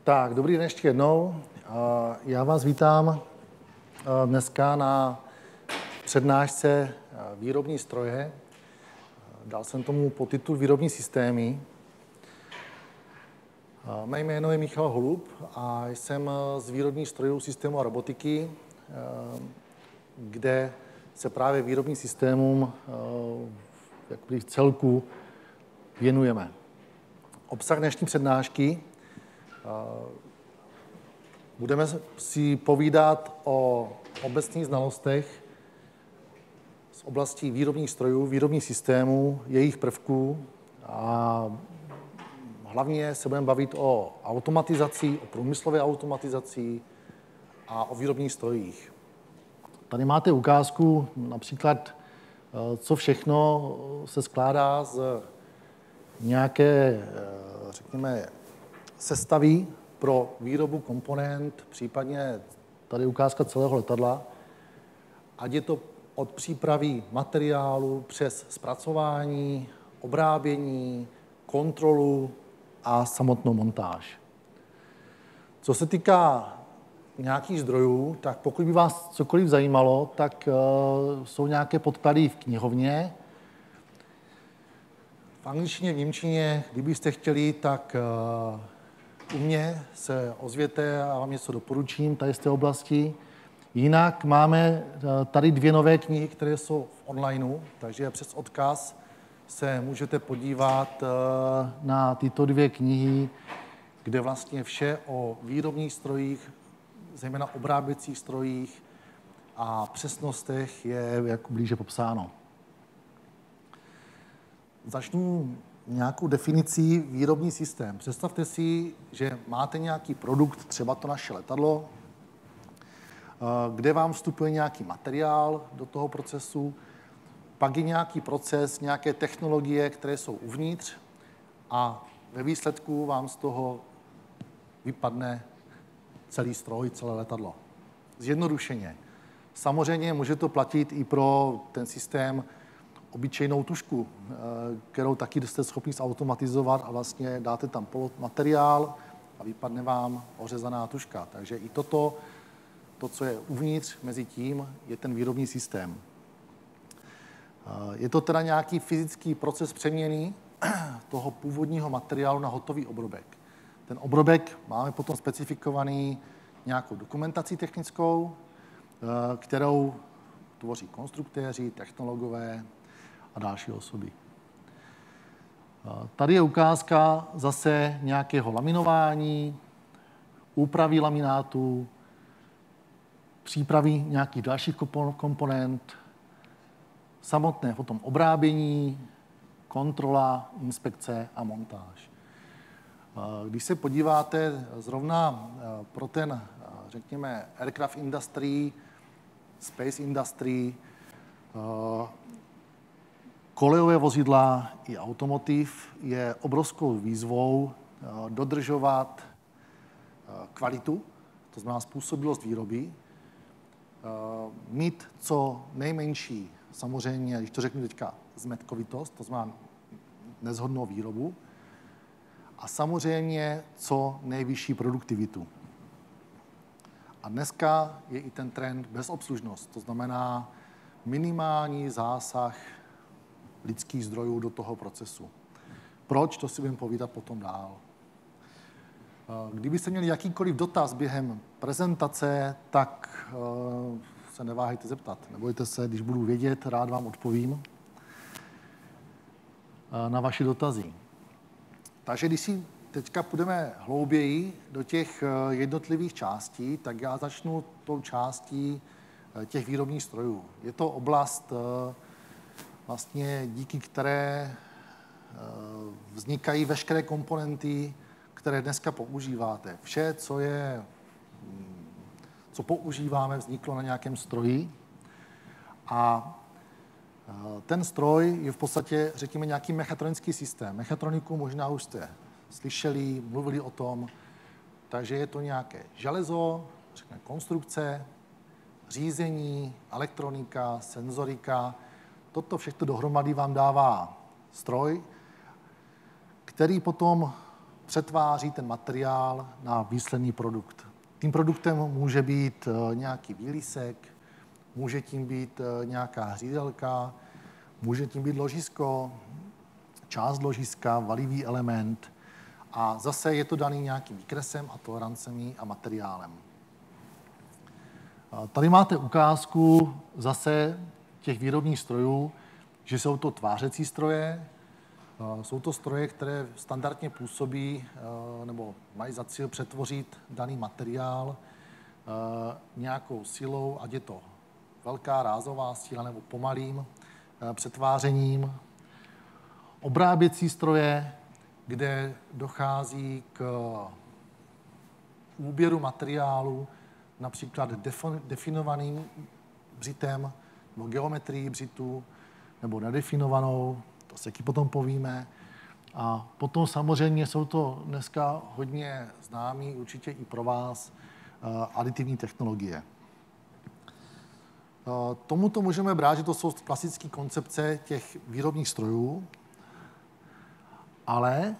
Tak, dobrý den ještě jednou. Já vás vítám dneska na přednášce výrobní stroje. Dal jsem tomu podtitul Výrobní systémy. Mé jméno je Michal Holub a jsem z výrobních strojů, systému a robotiky, kde se právě výrobním systémům v celku věnujeme. Obsah dnešní přednášky. Budeme si povídat o obecných znalostech z oblasti výrobních strojů, výrobních systémů, jejich prvků a hlavně se budeme bavit o automatizaci, o průmyslové automatizaci a o výrobních strojích. Tady máte ukázku například, co všechno se skládá z nějaké, řekněme, sestavy pro výrobu komponent, případně tady ukázka celého letadla, ať je to od přípravy materiálu přes zpracování, obrábění, kontrolu a samotnou montáž. Co se týká nějakých zdrojů, tak pokud by vás cokoliv zajímalo, tak jsou nějaké podklady v knihovně. V angličtině, v němčině, kdybyste chtěli, tak u mě se ozvěte a vám něco doporučím tady z té oblasti. Jinak máme tady 2 nové knihy, které jsou v onlineu, takže přes odkaz se můžete podívat na tyto 2 knihy, kde vlastně vše o výrobních strojích, zejména obráběcích strojích a přesnostech je jako blíže popsáno. Začnu nějakou definicí výrobní systém. Představte si, že máte nějaký produkt, třeba to naše letadlo, kde vám vstupuje nějaký materiál do toho procesu, pak je nějaký proces, nějaké technologie, které jsou uvnitř a ve výsledku vám z toho vypadne celý stroj, celé letadlo. Zjednodušeně. Samozřejmě může to platit i pro ten systém obyčejnou tužku, kterou taky jste schopni zautomatizovat a vlastně dáte tam materiál a vypadne vám ořezaná tužka. Takže i toto, to, co je uvnitř mezi tím, je ten výrobní systém. Je to teda nějaký fyzický proces přeměny toho původního materiálu na hotový obrobek. Ten obrobek máme potom specifikovaný nějakou dokumentací technickou, kterou tvoří konstruktéři, technologové a další osoby. Tady je ukázka zase nějakého laminování, úpravy laminátů, přípravy nějakých dalších komponent, samotné potom obrábění, kontrola, inspekce a montáž. Když se podíváte zrovna pro ten, řekněme, aircraft industry, space industry, kolejové vozidla i automotiv je obrovskou výzvou dodržovat kvalitu, to znamená způsobilost výroby, mít co nejmenší, samozřejmě, když to řeknu teďka, zmetkovitost, to znamená neshodnou výrobu, a samozřejmě co nejvyšší produktivitu. A dneska je i ten trend bezobslužnost, to znamená minimální zásah lidských zdrojů do toho procesu. Proč? To si budeme povídat potom dál. Kdybyste měli jakýkoliv dotaz během prezentace, tak se neváhejte zeptat. Nebojte se, když budu vědět, rád vám odpovím na vaše dotazy. Takže když si teďka půjdeme hlouběji do těch jednotlivých částí, tak já začnu tou částí těch výrobních strojů. Je to oblast, vlastně díky které vznikají veškeré komponenty, které dneska používáte. Vše, co používáme, vzniklo na nějakém stroji. A ten stroj je v podstatě, řekněme, nějaký mechatronický systém. Mechatroniku možná už jste slyšeli, mluvili o tom. Takže je to nějaké železo, řekněme, konstrukce, řízení, elektronika, senzorika. Toto všechno dohromady vám dává stroj, který potom přetváří ten materiál na výsledný produkt. Tím produktem může být nějaký výlisek, může tím být nějaká hřídelka, může tím být ložisko, část ložiska, valivý element a zase je to daný nějakým výkresem a tolerancemi a materiálem. Tady máte ukázku zase těch výrobních strojů, že jsou to tvářecí stroje, jsou to stroje, které standardně působí nebo mají za cíl přetvořit daný materiál nějakou silou, ať je to velká rázová síla nebo pomalým přetvářením. Obráběcí stroje, kde dochází k úběru materiálu, například definovaným břitem nebo geometrií břitu, nebo nedefinovanou, to se taky potom povíme. A potom samozřejmě jsou to dneska hodně známý, určitě i pro vás, aditivní technologie. Tomuto můžeme brát, že to jsou klasické koncepce těch výrobních strojů, ale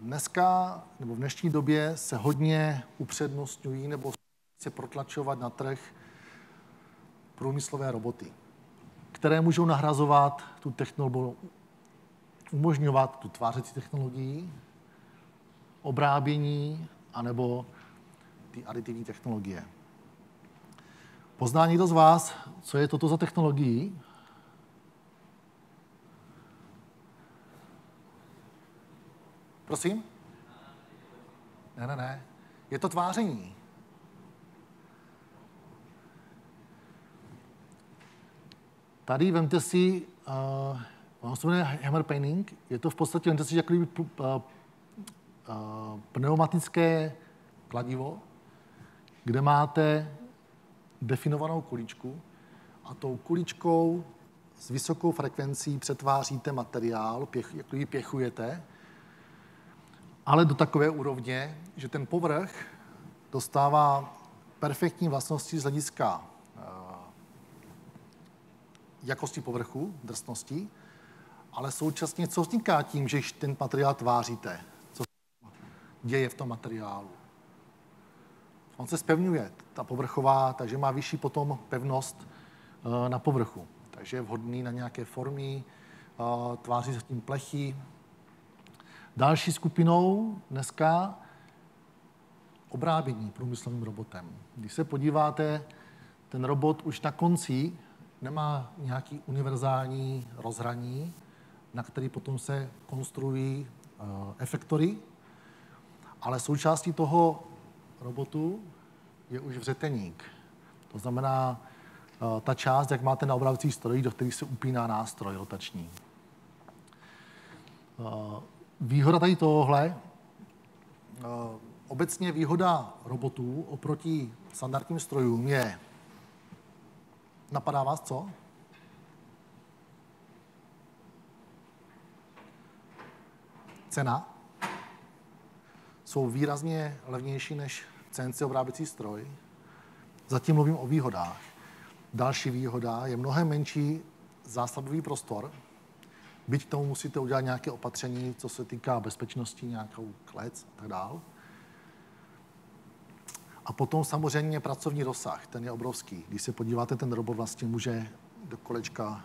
dneska nebo v dnešní době se hodně upřednostňují nebo se protlačovat na trh průmyslové roboty, které můžou nahrazovat tu technologii, umožňovat tu tvářecí technologii, obrábění anebo ty aditivní technologie. Pozná někdo z vás, co je toto za technologii? Prosím? Ne. Je to tváření. Tady vemte si, ono se jmenuje hammer painting, je to v podstatě, vemte si, jako pneumatické kladivo, kde máte definovanou kuličku a tou kuličkou s vysokou frekvencí přetváříte materiál, jak ji pěchujete, ale do takové úrovně, že ten povrch dostává perfektní vlastnosti z hlediska jakosti povrchu, drsnosti, ale současně co vzniká tím, že ten materiál tváříte, co se děje v tom materiálu. On se zpevňuje, ta povrchová, takže má vyšší potom pevnost na povrchu. Takže je vhodný na nějaké formy, tváří se tím plechy. Další skupinou dneska obrábění průmyslovým robotem. Když se podíváte, ten robot už na konci nemá nějaký univerzální rozhraní, na který potom se konstruují efektory, ale součástí toho robotu je už vřeteník. To znamená ta část, jak máte na obráběcích strojích, do kterých se upíná nástroj rotační. Výhoda tady tohohle, obecně výhoda robotů oproti standardním strojům je, napadá vás co? Cena. Jsou výrazně levnější než CNC obráběcí stroj. Zatím mluvím o výhodách. Další výhoda je mnohem menší zásobový prostor, byť k tomu musíte udělat nějaké opatření, co se týká bezpečnosti, nějakou klec a tak dále. A potom samozřejmě pracovní rozsah, ten je obrovský. Když se podíváte, ten robot vlastně může do kolečka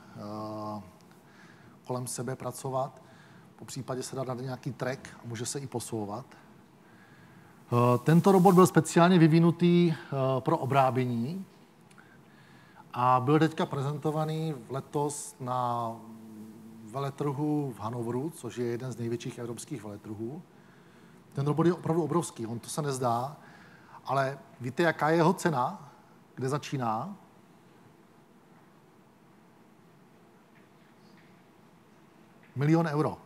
kolem sebe pracovat, po případě se dá dát nějaký track a může se i posouvat. Tento robot byl speciálně vyvinutý pro obrábění a byl teďka prezentovaný letos na veletrhu v Hannoveru, což je jeden z největších evropských veletrhů. Ten robot je opravdu obrovský, on to se nezdá, ale víte, jaká je jeho cena? Kde začíná? €1 000 000.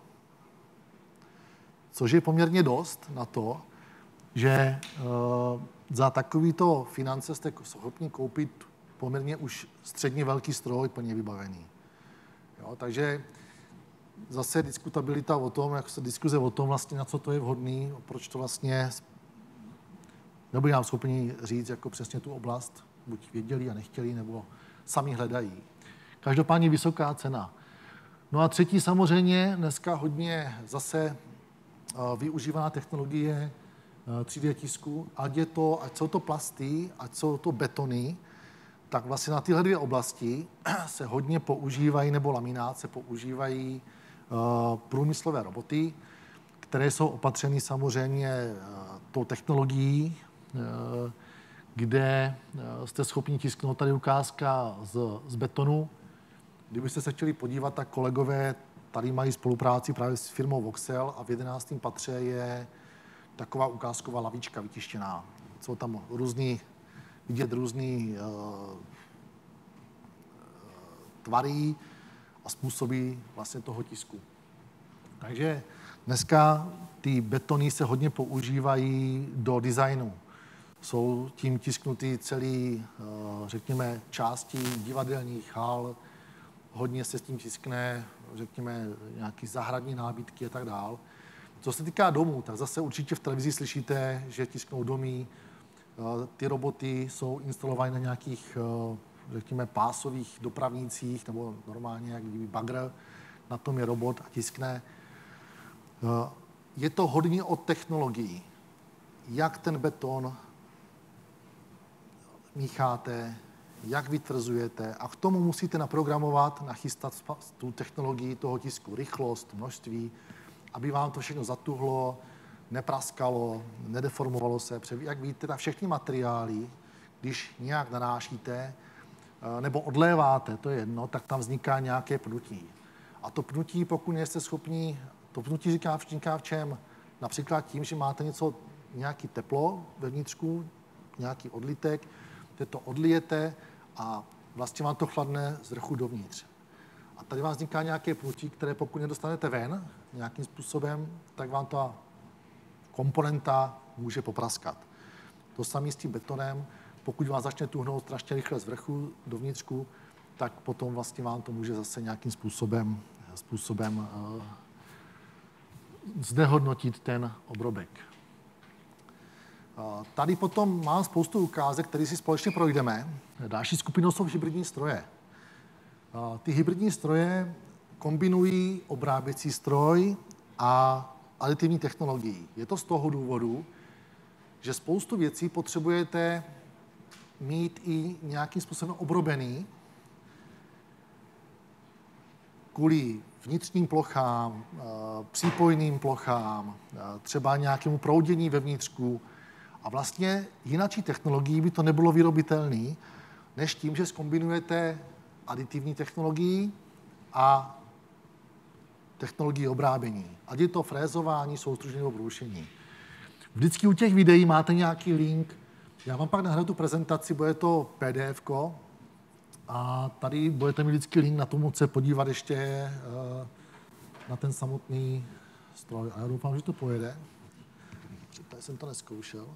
Což je poměrně dost na to, že za takovýto finance jste schopni koupit poměrně už středně velký stroj plně vybavený. Jo, takže zase diskutabilita o tom, jak se diskuze o tom vlastně, na co to je vhodný, proč to vlastně nebyli nám schopni říct jako přesně tu oblast, buď věděli a nechtěli, nebo sami hledají. Každopádně vysoká cena. No a třetí samozřejmě dneska hodně zase využívaná technologie 3D tisku, ať jsou to plasty, ať jsou to betony, tak vlastně na tyhle dvě oblasti se hodně používají, nebo laminát se používají průmyslové roboty, které jsou opatřeny samozřejmě tou technologií, kde jste schopni tisknout, tady ukázka z betonu. Kdybyste se chtěli podívat, tak kolegové tady mají spolupráci právě s firmou Voxel a v 11. patře je taková ukázková lavička vytištěná. Jsou tam vidět různý tvary a způsoby vlastně toho tisku. Takže dneska ty betony se hodně používají do designu. Jsou tím tisknuty celý, řekněme, části divadelních hal, hodně se s tím tiskne, řekněme, nějaký zahradní nábytky a tak dál. Co se týká domů, tak zase určitě v televizi slyšíte, že tisknou domy. Ty roboty jsou instalovány na nějakých, řekněme, pásových dopravnících, nebo normálně, jak kdyby bagr, na tom je robot a tiskne. Je to hodně od technologií. Jak ten beton mícháte, jak vytvrzujete a k tomu musíte naprogramovat, nachystat tu technologii toho tisku, rychlost, množství, aby vám to všechno zatuhlo, nepraskalo, nedeformovalo se. Jak víte, tak všechny materiály, když nějak nanášíte nebo odléváte, to je jedno, tak tam vzniká nějaké pnutí. A to pnutí, pokud nejste schopni, to pnutí vzniká v čem? Například tím, že máte nějaký teplo vevnitřku, nějaký odlitek, to odlijete a vlastně vám to chladne z vrchu dovnitř. A tady vám vzniká nějaké pnutí, které pokud nedostanete ven nějakým způsobem, tak vám ta komponenta může popraskat. To samé s tím betonem, pokud vám začne tuhnout strašně rychle z vrchu dovnitřku, tak potom vlastně vám to může zase nějakým způsobem znehodnotit ten obrobek. Tady potom mám spoustu ukázek, které si společně projdeme. Další skupinou jsou hybridní stroje. Ty hybridní stroje kombinují obráběcí stroj a aditivní technologii. Je to z toho důvodu, že spoustu věcí potřebujete mít i nějakým způsobem obrobený kvůli vnitřním plochám, přípojným plochám, třeba nějakému proudění vevnitřku. A vlastně jináčí technologií by to nebylo vyrobitelné, než tím, že zkombinujete aditivní technologii a technologii obrábění. Ať je to frézování, soustružení nebo broušení. Vždycky u těch videí máte nějaký link. Já vám pak nahraju tu prezentaci, bude to PDF-ko. A tady budete mít vždycky link na to, moc se podívat ještě na ten samotný stroj. A já doufám, že to pojede. Tady jsem to nezkoušel.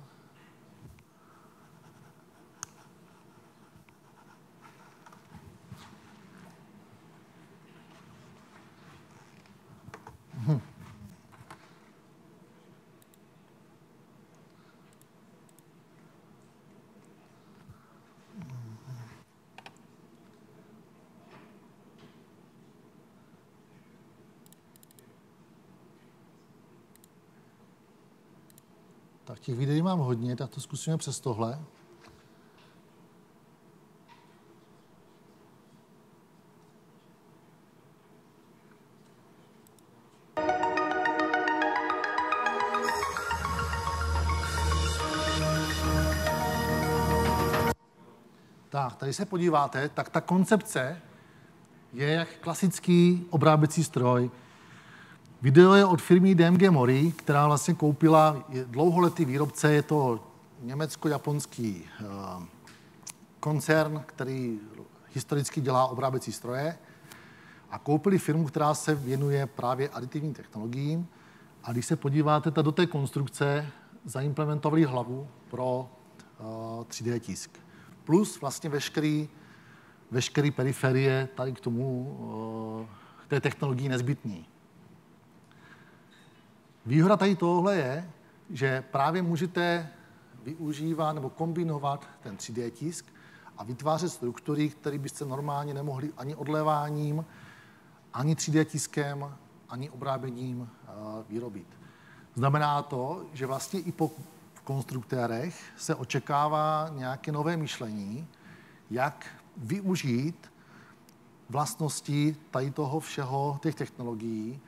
Tak těch videí mám hodně, tak to zkusíme přes tohle. Tak, tady se podíváte, tak ta koncepce je jak klasický obráběcí stroj. Video je od firmy DMG Mori, která vlastně koupila dlouholetý výrobce, je to německo-japonský koncern, který historicky dělá obráběcí stroje a koupili firmu, která se věnuje právě aditivním technologiím. A když se podíváte, do té konstrukce zaimplementovali hlavu pro 3D tisk. Plus vlastně veškerý periferie tady k tomu, k té technologii nezbytný. Výhoda tady tohle je, že právě můžete využívat nebo kombinovat ten 3D tisk a vytvářet struktury, které byste normálně nemohli ani odléváním, ani 3D tiskem, ani obráběním vyrobit. Znamená to, že vlastně i po konstruktérech se očekává nějaké nové myšlení, jak využít vlastnosti tady toho všeho, těch technologií,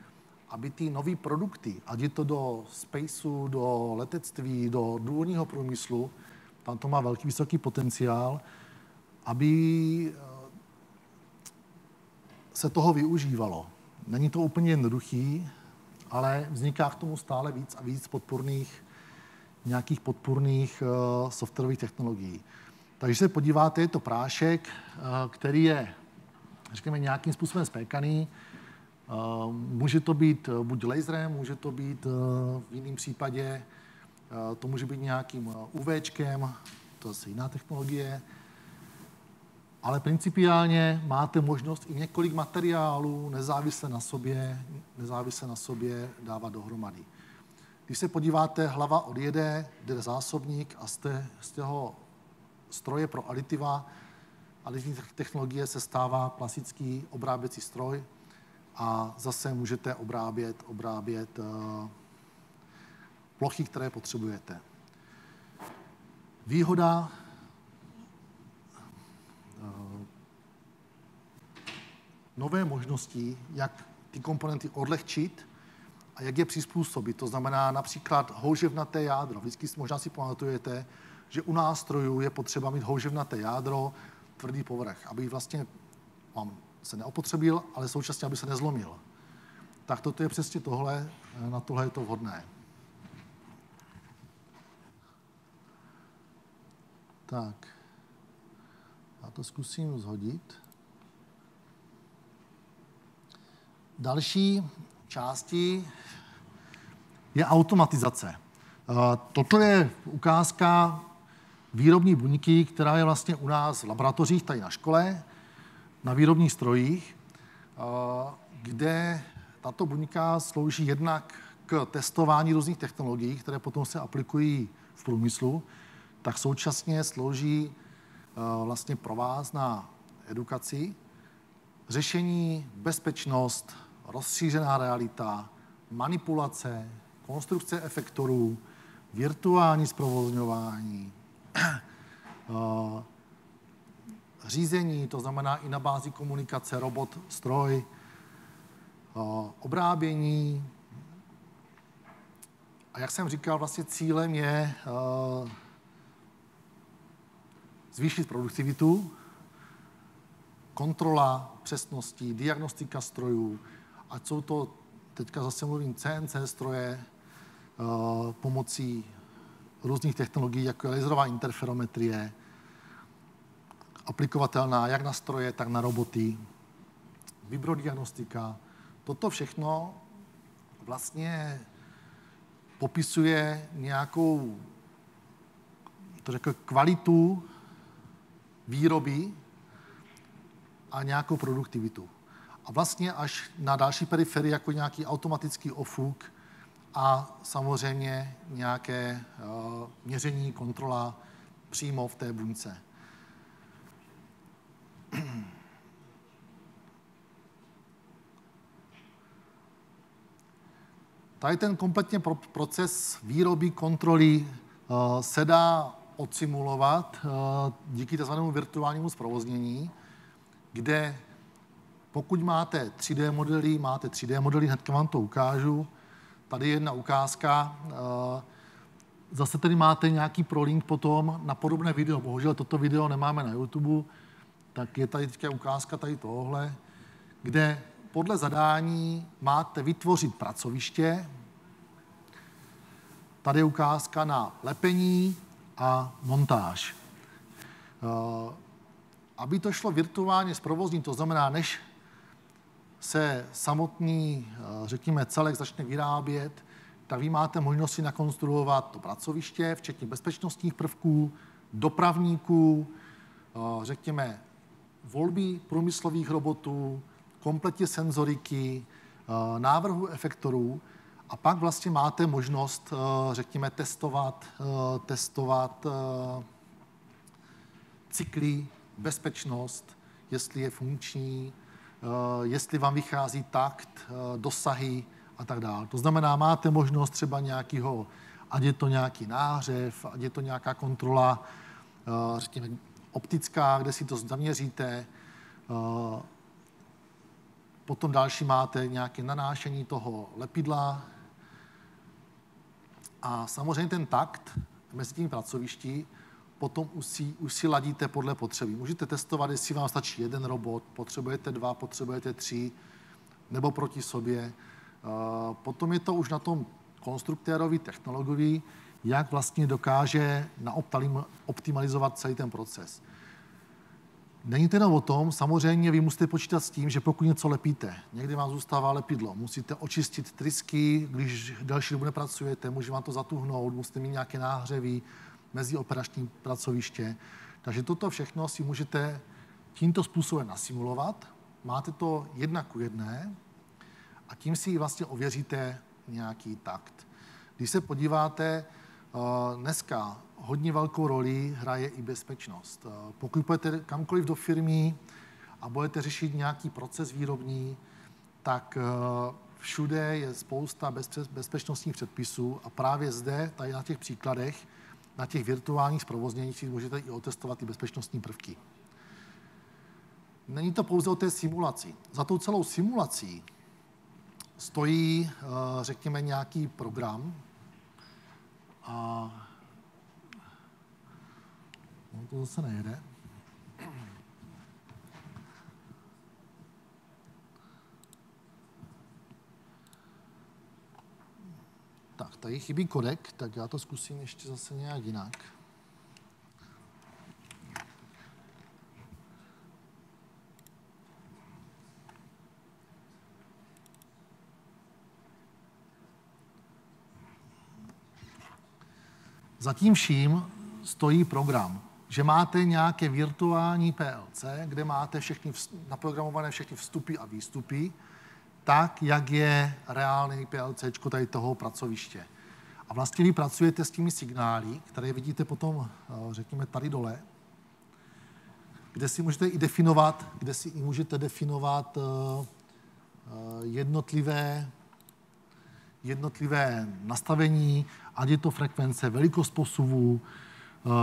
aby ty nové produkty, ať je to do spaceu, do letectví, do důlního průmyslu, tam to má velký, vysoký potenciál, aby se toho využívalo. Není to úplně jednoduchý, ale vzniká k tomu stále víc a víc nějakých podpůrných softwarových technologií. Takže se podíváte, je to prášek, který je, řekněme, nějakým způsobem spékaný. Může to být buď laserem, může to být v jiném případě, to může být nějakým UVčkem, to je zase jiná technologie. Ale principiálně máte možnost i několik materiálů nezávisle na sobě dávat dohromady. Když se podíváte, hlava odjede, jde zásobník a z toho stroje pro aditiva, aditivní technologie se stává klasický obráběcí stroj a zase můžete obrábět plochy, které potřebujete. Výhoda nové možnosti, jak ty komponenty odlehčit a jak je přizpůsobit. To znamená například houževnaté jádro. Vždycky možná si pamatujete, že u nástrojů je potřeba mít houževnaté jádro, tvrdý povrch, aby vlastně vám se neopotřebil, ale současně, aby se nezlomil. Tak toto je přesně tohle, na tohle je to vhodné. Tak, já to zkusím zhodit. Další částí je automatizace. Toto je ukázka výrobní buňky, která je vlastně u nás v laboratořích, tady na škole, na výrobních strojích, kde tato buňka slouží jednak k testování různých technologií, které potom se aplikují v průmyslu, tak současně slouží vlastně pro vás na edukaci, řešení, bezpečnost, rozšířená realita, manipulace, konstrukce efektorů, virtuální zprovozňování, řízení, to znamená i na bázi komunikace robot, stroj, obrábění. A jak jsem říkal, vlastně cílem je zvýšit produktivitu, kontrola přesností, diagnostika strojů, ať jsou to, teďka zase mluvím, CNC stroje pomocí různých technologií, jako je laserová interferometrie, aplikovatelná jak na stroje, tak na roboty, vibrodiagnostika. Toto všechno vlastně popisuje nějakou, to řekl, kvalitu výroby a nějakou produktivitu. A vlastně až na další periferii jako nějaký automatický ofuk a samozřejmě nějaké měření, kontrola přímo v té buňce. Tady ten kompletně proces výroby, kontroly se dá odsimulovat díky tzv. Virtuálnímu zprovoznění, kde pokud máte 3D modely, hnedka vám to ukážu. Tady je jedna ukázka. Zase tady máte nějaký prolink potom na podobné video. Bohužel toto video nemáme na YouTube, tak je tady teďka ukázka tady tohle, kde podle zadání máte vytvořit pracoviště. Tady je ukázka na lepení a montáž. Aby to šlo virtuálně zprovoznit, to znamená, než se samotný, řekněme, celek začne vyrábět, tak vy máte možnost si nakonstruovat to pracoviště, včetně bezpečnostních prvků, dopravníků, řekněme, volby průmyslových robotů, kompletně senzoriky, návrhu efektorů a pak vlastně máte možnost, řekněme, testovat cykly, bezpečnost, jestli je funkční, jestli vám vychází takt, dosahy a tak dále. To znamená, máte možnost třeba nějakého, ať je to nějaký náhřev, ať je to nějaká kontrola, řekněme, optická, kde si to zaměříte. Potom další máte nějaké nanášení toho lepidla. A samozřejmě ten takt mezi tím pracovišti potom už si ladíte podle potřeby. Můžete testovat, jestli vám stačí jeden robot, potřebujete 2, potřebujete 3, nebo proti sobě. Potom je to už na tom konstruktérovi, technologovi, jak vlastně dokáže optimalizovat celý ten proces. Není to jenom o tom, samozřejmě vy musíte počítat s tím, že pokud něco lepíte, někdy vám zůstává lepidlo, musíte očistit trysky, když další dobu nepracujete, může vám to zatuhnout, musíte mít nějaké náhřevy, mezioperační pracoviště. Takže toto všechno si můžete tímto způsobem nasimulovat. Máte to 1:1 a tím si vlastně ověříte nějaký takt. Když se podíváte, dneska hodně velkou roli hraje i bezpečnost. Pokud půjdete kamkoliv do firmy a budete řešit nějaký proces výrobní, tak všude je spousta bezpečnostních předpisů a právě zde, tady na těch příkladech, na těch virtuálních zprovozněních si můžete i otestovat ty bezpečnostní prvky. Není to pouze o té simulaci. Za tou celou simulací stojí, řekněme, nějaký program a to zase nejede. Tak, tady chybí kodek, tak já to zkusím ještě zase nějak jinak. Za tím vším stojí program, že máte nějaké virtuální PLC, kde máte naprogramované všechny vstupy a výstupy, tak, jak je reálný PLCčko tady toho pracoviště. A vlastně vy pracujete s těmi signály, které vidíte potom, řekněme, tady dole, kde si můžete i definovat jednotlivé nastavení, ať je to frekvence, velikost posuvů,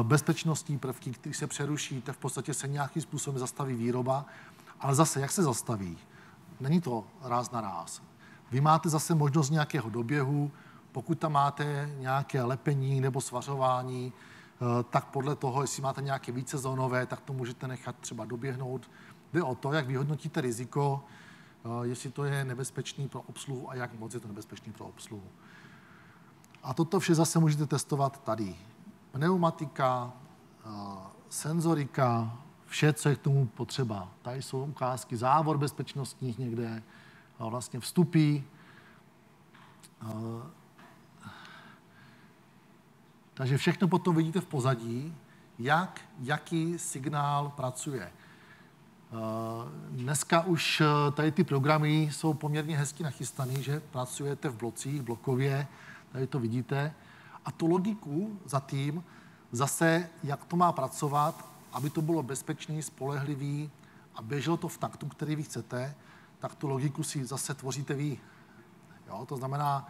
bezpečnostní prvky, když se přerušíte, v podstatě se nějakým způsobem zastaví výroba, ale zase, jak se zastaví? Není to ráz na ráz. Vy máte zase možnost nějakého doběhu, pokud tam máte nějaké lepení nebo svařování, tak podle toho, jestli máte nějaké vícezónové, tak to můžete nechat třeba doběhnout. Jde o to, jak vyhodnotíte riziko, jestli to je nebezpečný pro obsluhu a jak moc je to nebezpečný pro obsluhu. A toto vše zase můžete testovat tady. Pneumatika, senzorika, vše, co je k tomu potřeba. Tady jsou ukázky závor bezpečnostních někde, vlastně vstupy. Takže všechno potom vidíte v pozadí, jaký signál pracuje. Dneska už tady ty programy jsou poměrně hezky nachystané, že pracujete v blocích, blokově, tady to vidíte. A tu logiku za tím, zase, jak to má pracovat, aby to bylo bezpečný, spolehlivý a běželo to v taktu, který vy chcete, tak tu logiku si zase tvoříte vy. Jo? To znamená,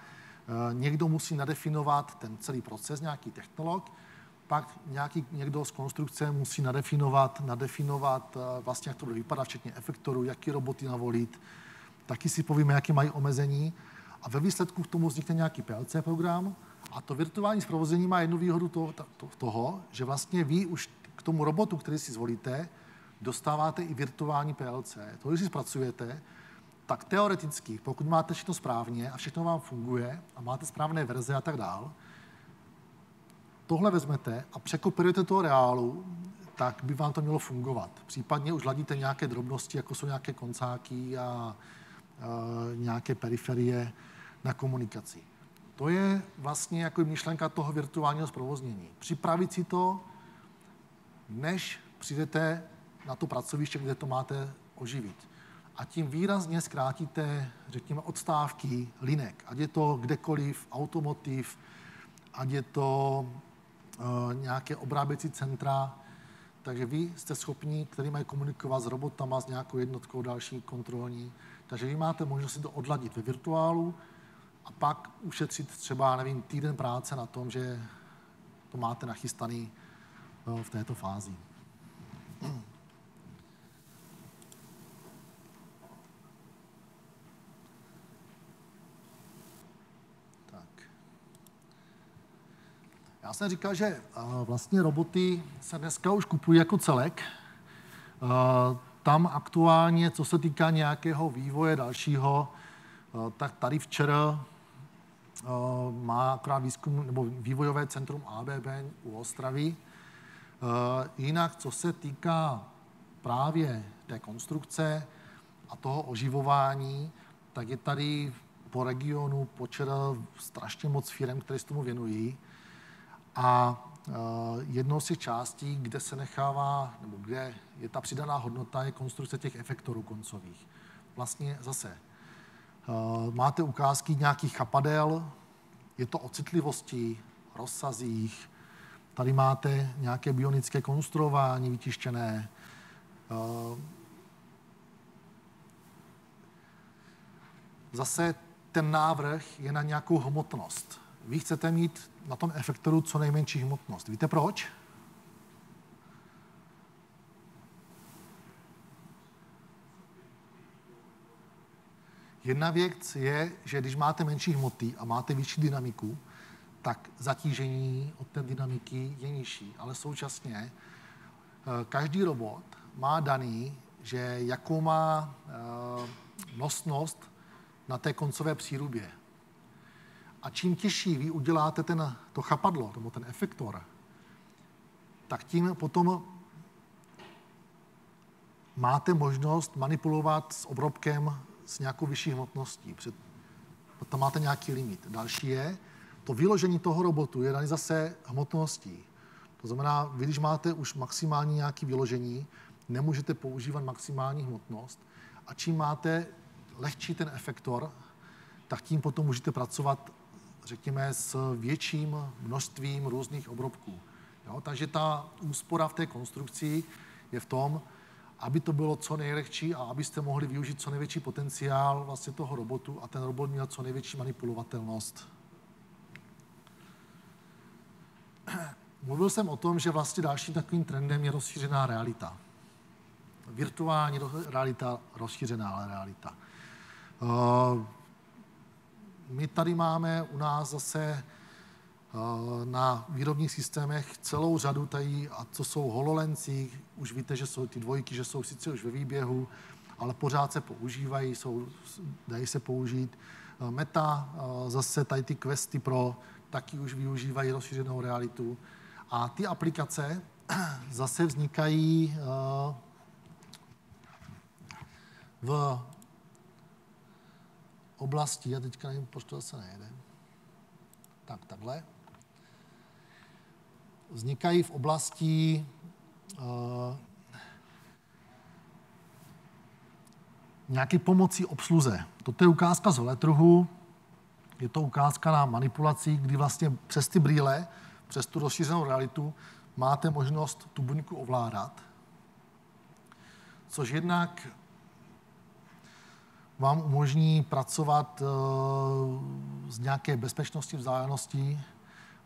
někdo musí nadefinovat ten celý proces, nějaký technolog, pak někdo z konstrukce musí nadefinovat vlastně, jak to bude vypadat, včetně efektorů, jaký roboty navolit, taky si povíme, jaké mají omezení a ve výsledku k tomu vznikne nějaký PLC program a to virtuální zprovození má jednu výhodu toho, že vlastně vy už k tomu robotu, který si zvolíte, dostáváte i virtuální PLC. To, když si zpracujete, tak teoreticky, pokud máte všechno správně a všechno vám funguje a máte správné verze a tak dál, tohle vezmete a překopírujete toho reálu, tak by vám to mělo fungovat. Případně už ladíte nějaké drobnosti, jako jsou nějaké koncáky a nějaké periferie na komunikaci. To je vlastně jako myšlenka toho virtuálního zprovoznění. Připravit si to, než přijdete na to pracoviště, kde to máte oživit. A tím výrazně zkrátíte, řekněme, odstávky linek. Ať je to kdekoliv, automotiv, ať je to nějaké obráběcí centra. Takže vy jste schopni, který mají komunikovat s robotama, s nějakou jednotkou další kontrolní. Takže vy máte možnost si to odladit ve virtuálu, a pak ušetřit třeba, nevím, týden práce na tom, že to máte nachystaný v této fázi. Já jsem říkal, že vlastně roboty se dneska už kupují jako celek. Tam aktuálně, co se týká nějakého vývoje dalšího, tak tady včera má akorát výzkum nebo vývojové centrum ABB u Ostravy. Jinak, co se týká právě té konstrukce a toho oživování, tak je tady po regionu počet strašně moc firem, které se tomu věnují. A jednou z těch částí, kde se nechává, nebo kde je ta přidaná hodnota, je konstrukce těch efektorů koncových. Vlastně zase máte ukázky nějakých chapadel, je to o citlivosti, rozsazích, tady máte nějaké bionické konstruování vytištěné. Zase ten návrh je na nějakou hmotnost. Vy chcete mít na tom efektoru co nejmenší hmotnost. Víte proč? Jedna věc je, že když máte menší hmoty a máte vyšší dynamiku, tak zatížení od té dynamiky je nižší. Ale současně každý robot má daný, že jakou má nosnost na té koncové přírubě. A čím těžší vy uděláte to chapadlo, nebo ten efektor, tak tím potom máte možnost manipulovat s obrobkem s nějakou vyšší hmotností. Tam máte nějaký limit. Další je, to vyložení toho robotu je daný zase hmotností. To znamená, vy, když máte už maximální nějaké vyložení, nemůžete používat maximální hmotnost. A čím máte lehčí ten efektor, tak tím potom můžete pracovat, řekněme, s větším množstvím různých obrobků. Jo? Takže ta úspora v té konstrukci je v tom, aby to bylo co nejlehčí a abyste mohli využít co největší potenciál vlastně toho robotu a ten robot měl co největší manipulovatelnost. Mluvil jsem o tom, že vlastně dalším takovým trendem je rozšířená realita. Virtuální realita, rozšířená realita. My tady máme u nás zase na výrobních systémech celou řadu tady, a co jsou HoloLensy, už víte, že jsou ty dvojky, že jsou sice už ve výběhu, ale pořád se používají, dají se použít. Meta, zase tady ty Questy Pro, taky už využívají rozšířenou realitu. A ty aplikace zase vznikají v oblasti, já teďka nevím, proč to zase nejde. Takhle. Vznikají v oblasti nějaké pomocí obsluze. Toto je ukázka z veletrhu, je to ukázka na manipulaci, kdy vlastně přes ty brýle, přes tu rozšířenou realitu, máte možnost tu buňku ovládat, což jednak vám umožní pracovat z nějaké bezpečnosti, vzdálenosti.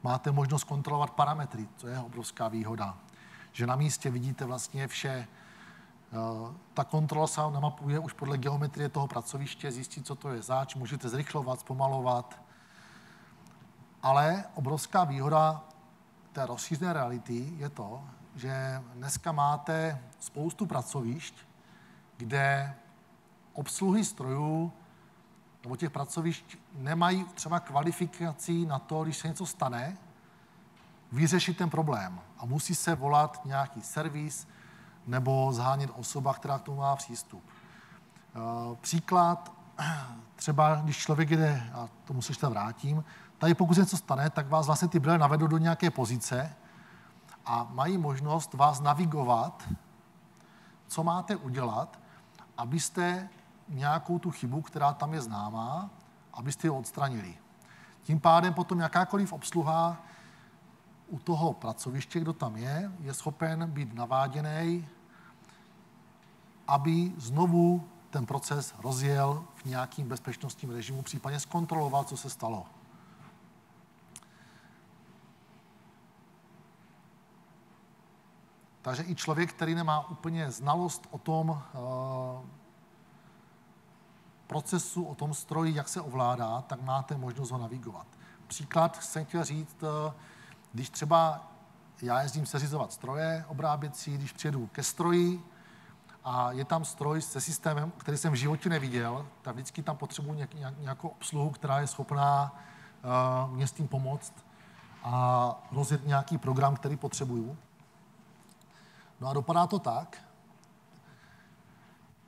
Máte možnost kontrolovat parametry, co je obrovská výhoda. Že na místě vidíte vlastně vše. Ta kontrola se vám namapuje už podle geometrie toho pracoviště, zjistit, co to je zač, můžete zrychlovat, zpomalovat. Ale obrovská výhoda té rozšířené reality je to, že dneska máte spoustu pracovišť, kde obsluhy strojů nebo těch pracovišť nemají třeba kvalifikací na to, když se něco stane, vyřešit ten problém. A musí se volat nějaký servis nebo zhánět osoba, která k tomu má přístup. Příklad, třeba když člověk jde, a tomu se ještě vrátím, tady pokud se něco stane, tak vás vlastně ty brýle navedou do nějaké pozice a mají možnost vás navigovat, co máte udělat, abyste nějakou tu chybu, která tam je známá, abyste ji odstranili. Tím pádem potom jakákoliv obsluha u toho pracoviště, kdo tam je schopen být naváděný, aby znovu ten proces rozjel v nějakým bezpečnostním režimu, případně zkontroloval, co se stalo. Takže i člověk, který nemá úplně znalost o tom procesu, o tom stroji, jak se ovládá, tak máte možnost ho navigovat. Příklad jsem chtěl říct, když třeba já jezdím seřizovat stroje obráběcí, když přijedu ke stroji a je tam stroj se systémem, který jsem v životě neviděl, tak vždycky tam potřebuji nějakou obsluhu, která je schopná mě s tím pomoct a rozjet nějaký program, který potřebuju. No a dopadá to tak,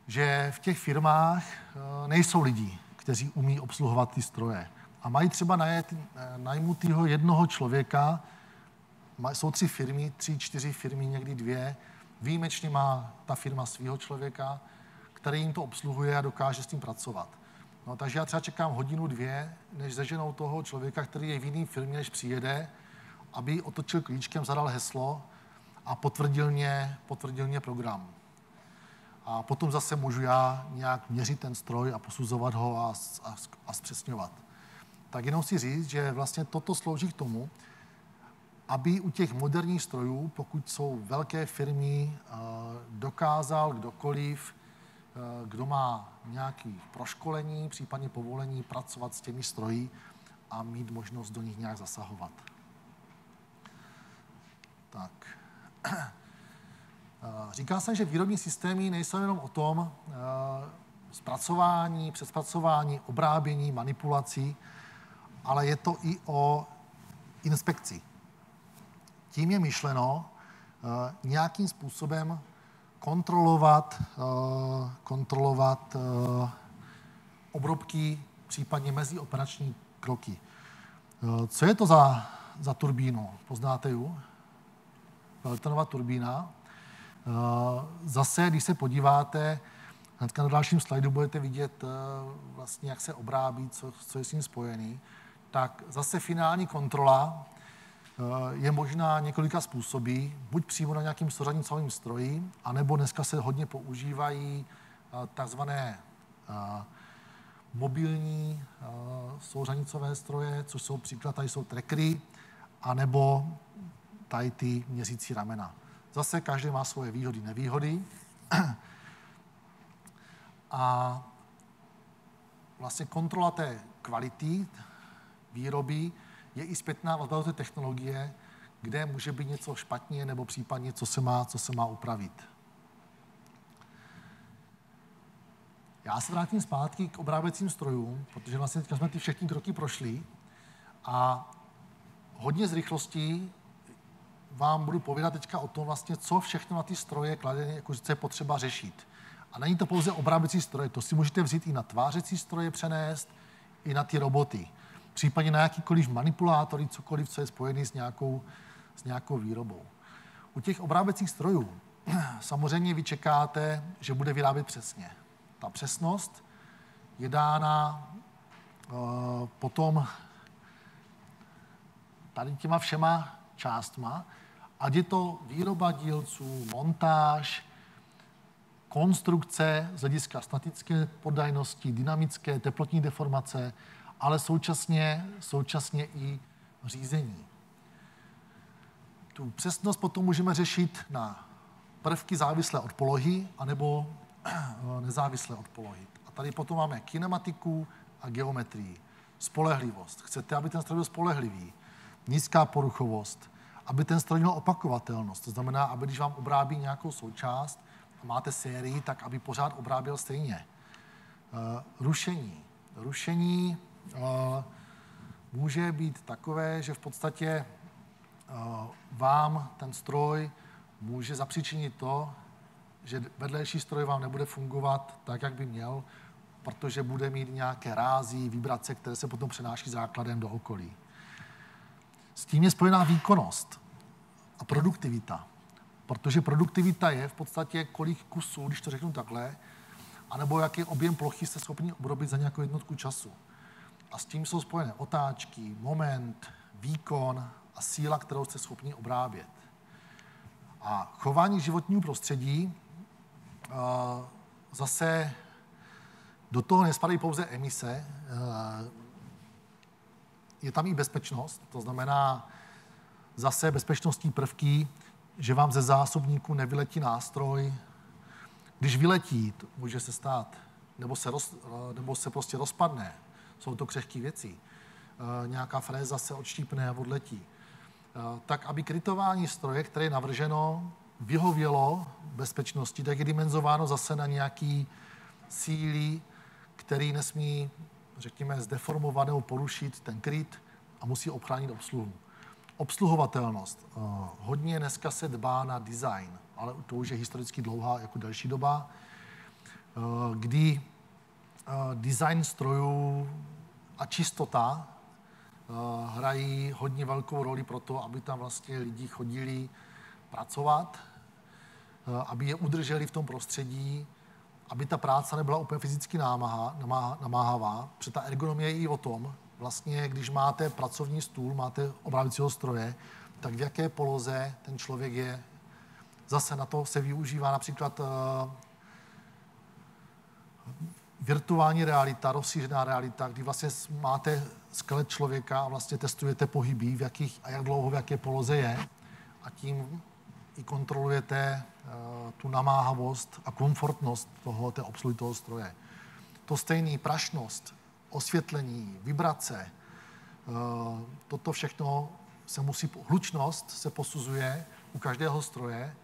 že v těch firmách nejsou lidi, kteří umí obsluhovat ty stroje. A mají třeba najmutýho jednoho člověka, jsou 3 firmy, 3, 4 firmy, někdy 2. Výjimečně má ta firma svého člověka, který jim to obsluhuje a dokáže s tím pracovat. No, takže já třeba čekám 1, 2 hodiny, než zaženou toho člověka, který je v jiné firmě, než přijede, aby otočil klíčkem, zadal heslo a potvrdil mě program. A potom zase můžu já nějak měřit ten stroj a posuzovat ho a zpřesňovat. Tak jenom si říct, že vlastně toto slouží k tomu, aby u těch moderních strojů, pokud jsou velké firmy, dokázal kdokoliv, kdo má nějaké proškolení, případně povolení, pracovat s těmi stroji a mít možnost do nich nějak zasahovat. Tak. Říkal jsem, že výrobní systémy nejsou jenom o tom zpracování, přezpracování, obrábění, manipulací, ale je to i o inspekci. Tím je myšleno nějakým způsobem kontrolovat obrobky, případně mezioperační kroky. Co je to za turbínu? Poznáte ji? Peltonova turbína. Zase, když se podíváte, hnedka na dalším slajdu budete vidět vlastně, jak se obrábí, co je s tím spojený, tak zase finální kontrola je možná několika způsoby, buď přímo na nějakým souřadnicovým stroji, anebo dneska se hodně používají takzvané mobilní souřadnicové stroje, což jsou příklad, tady jsou trackery, anebo tady ty měřící ramena. Zase každý má svoje výhody, nevýhody. A vlastně kontrola té kvality výroby je i zpětná vazba té technologie, kde může být něco špatně nebo případně co se má upravit. Já se vrátím zpátky k obráběcím strojům, protože vlastně teďka jsme ty všechny kroky prošli a hodně z rychlostí vám budu povědat teďka o tom, vlastně, co všechno na ty stroje kladené, jako je potřeba řešit. A není to pouze obráběcí stroje, to si můžete vzít i na tvářecí stroje přenést, i na ty roboty. Případně na jakýkoliv manipulátory, cokoliv, co je spojený s nějakou výrobou. U těch obráběcích strojů samozřejmě vy čekáte, že bude vyrábět přesně. Ta přesnost je dána potom tady těma všema částma, ať je to výroba dílců, montáž, konstrukce z hlediska statické poddajnosti, dynamické, teplotní deformace, ale současně i řízení. Tu přesnost potom můžeme řešit na prvky závislé od polohy anebo nezávislé od polohy. A tady potom máme kinematiku a geometrii. Spolehlivost. Chcete, aby ten stroj byl spolehlivý. Nízká poruchovost. Aby ten stroj měl opakovatelnost. To znamená, aby když vám obrábí nějakou součást a máte sérii, tak aby pořád obráběl stejně. Rušení. Rušení může být takové, že v podstatě vám ten stroj může zapříčinit to, že vedlejší stroj vám nebude fungovat tak, jak by měl, protože bude mít nějaké rázy, vibrace, které se potom přenáší základem do okolí. S tím je spojená výkonnost a produktivita, protože produktivita je v podstatě kolik kusů, když to řeknu takhle, anebo jaký objem plochy jste schopni obrobit za nějakou jednotku času. A s tím jsou spojené otáčky, moment, výkon a síla, kterou jste schopni obrábět. A chování životního prostředí zase Do toho nespadají pouze emise, je tam i bezpečnost, to znamená zase bezpečnostní prvky, že vám ze zásobníku nevyletí nástroj. Když vyletí, může se stát, nebo se prostě rozpadne, jsou to křehké věci, nějaká fréza se odštípne a odletí. Tak, aby krytování stroje, které je navrženo, vyhovělo bezpečnosti, tak je dimenzováno zase na nějaký síly, který nesmí, řekněme, zdeformovat nebo porušit ten kryt a musí ochránit obsluhu. Obsluhovatelnost. Hodně dneska se dbá na design, ale to už je historicky dlouhá, jako delší doba, kdy design strojů a čistota hrají hodně velkou roli pro to, aby tam vlastně lidi chodili pracovat, aby je udrželi v tom prostředí, aby ta práce nebyla úplně fyzicky namáhavá, protože ta ergonomie je i o tom, vlastně, když máte pracovní stůl, máte obráběcího stroje, tak v jaké poloze ten člověk je. Zase na to se využívá například virtuální realita, rozšířená realita, kdy vlastně máte skelet člověka a vlastně testujete pohyby, v jakých a jak dlouho v jaké poloze je a tím i kontrolujete tu namáhavost a komfortnost té obsluhy toho stroje. To stejný prašnost, osvětlení, vibrace, toto všechno hlučnost se posuzuje u každého stroje,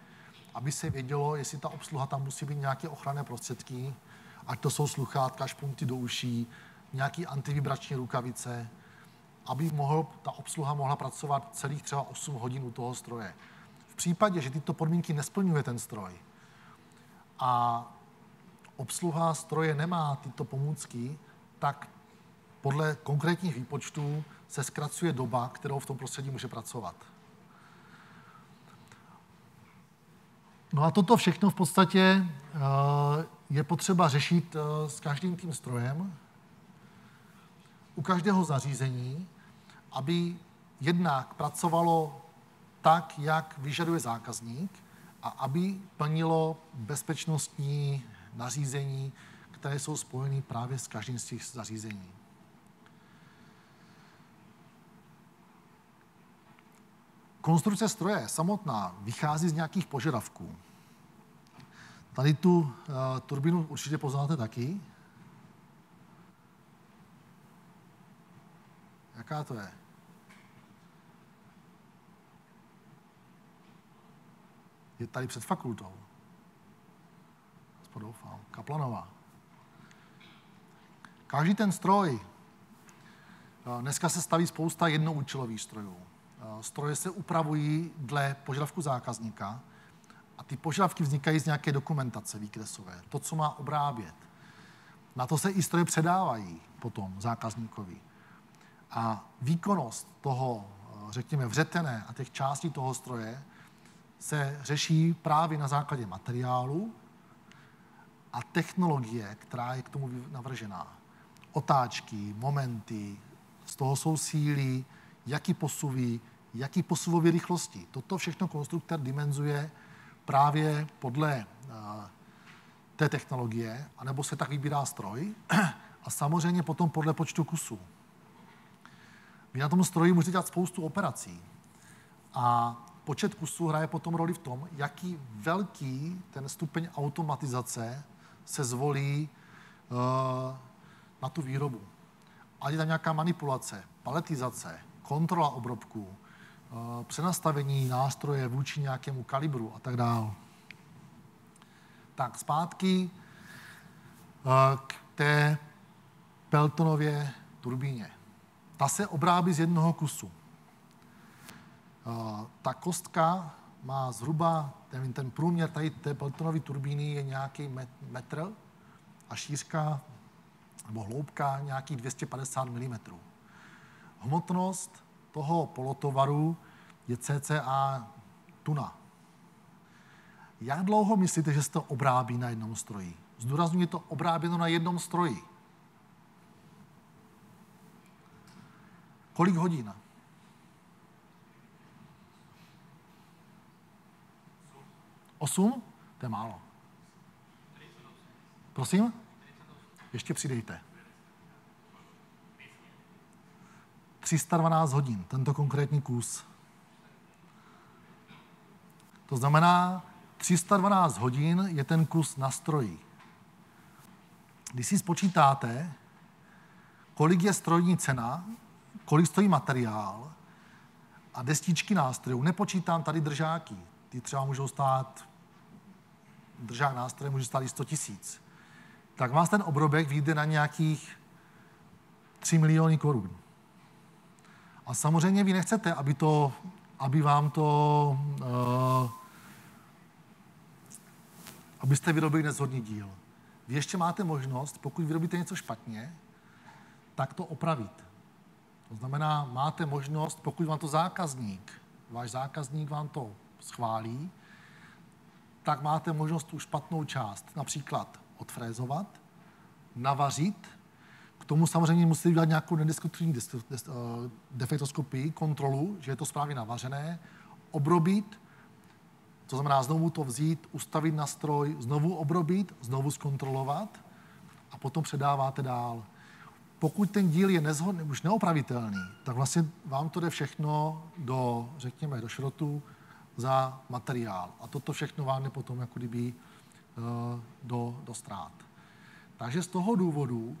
aby se vědělo, jestli ta obsluha tam musí být nějaké ochranné prostředky, ať to jsou sluchátka, špunty do uší, nějaký antivibrační rukavice, aby ta obsluha mohla pracovat celých třeba 8 hodin u toho stroje. V případě, že tyto podmínky nesplňuje ten stroj a obsluha stroje nemá tyto pomůcky, tak podle konkrétních výpočtů se zkracuje doba, kterou v tom prostředí může pracovat. No a toto všechno v podstatě je potřeba řešit s každým tím strojem, u každého zařízení, aby jednak pracovalo tak, jak vyžaduje zákazník a aby plnilo bezpečnostní nařízení, které jsou spojeny právě s každým z těch zařízení. Konstrukce stroje samotná vychází z nějakých požadavků. Tady tu turbínu určitě poznáte taky. Jaká to je? Je tady před fakultou. Doufám. Kaplanová. Každý ten stroj, dneska se staví spousta jednoúčelových strojů. Stroje se upravují dle požadavku zákazníka a ty požadavky vznikají z nějaké dokumentace výkresové. To, co má obrábět. Na to se i stroje předávají potom zákazníkovi. A výkonnost toho, řekněme, vřetené a těch částí toho stroje se řeší právě na základě materiálu a technologie, která je k tomu navržená. Otáčky, momenty, z toho jsou síly, jaký posuvy, jaký posuvové rychlosti. Toto všechno konstruktor dimenzuje právě podle té technologie, anebo se tak vybírá stroj a samozřejmě potom podle počtu kusů. Vy na tom stroji můžete dělat spoustu operací a počet kusů hraje potom roli v tom, jaký velký ten stupeň automatizace se zvolí na tu výrobu. Ať je tam nějaká manipulace, paletizace, kontrola obrobků, přenastavení nástroje vůči nějakému kalibru a tak dále. Tak zpátky k té Peltonově turbíně. Ta se obrábí z jednoho kusu. Ta kostka má zhruba, ten průměr tady té Peltonovy turbíny je nějaký metr a šířka nebo hloubka nějakých 250 mm. Hmotnost toho polotovaru je cca tuna. Jak dlouho myslíte, že se to obrábí na jednom stroji? Zdůrazňuji, je to obráběno na jednom stroji. Kolik hodin? 8? To je málo. Prosím? Ještě přidejte. 312 hodin, tento konkrétní kus. To znamená, 312 hodin je ten kus na stroji. Když si spočítáte, kolik je strojní cena, kolik stojí materiál a destičky nástrojů, nepočítám tady držáky, ty třeba můžou stát, držák nástroje může stát i 100 000, tak vás ten obrobek vyjde na nějakých 3 miliony korun. A samozřejmě vy nechcete, abyste vyrobili neshodný díl. Vy ještě máte možnost, pokud vyrobíte něco špatně, tak to opravit. To znamená, máte možnost, pokud vám to váš zákazník vám to schválí, tak máte možnost tu špatnou část například odfrézovat, navařit, k tomu samozřejmě musíte dělat nějakou nediskutovní defektoskopii, kontrolu, že je to správně navařené, obrobit, to znamená znovu to vzít, ustavit na stroj, znovu obrobit, znovu zkontrolovat a potom předáváte dál. Pokud ten díl je už neopravitelný, tak vlastně vám to jde všechno do šrotu za materiál. A toto všechno vám jde potom jako kdyby do ztrát. Takže z toho důvodu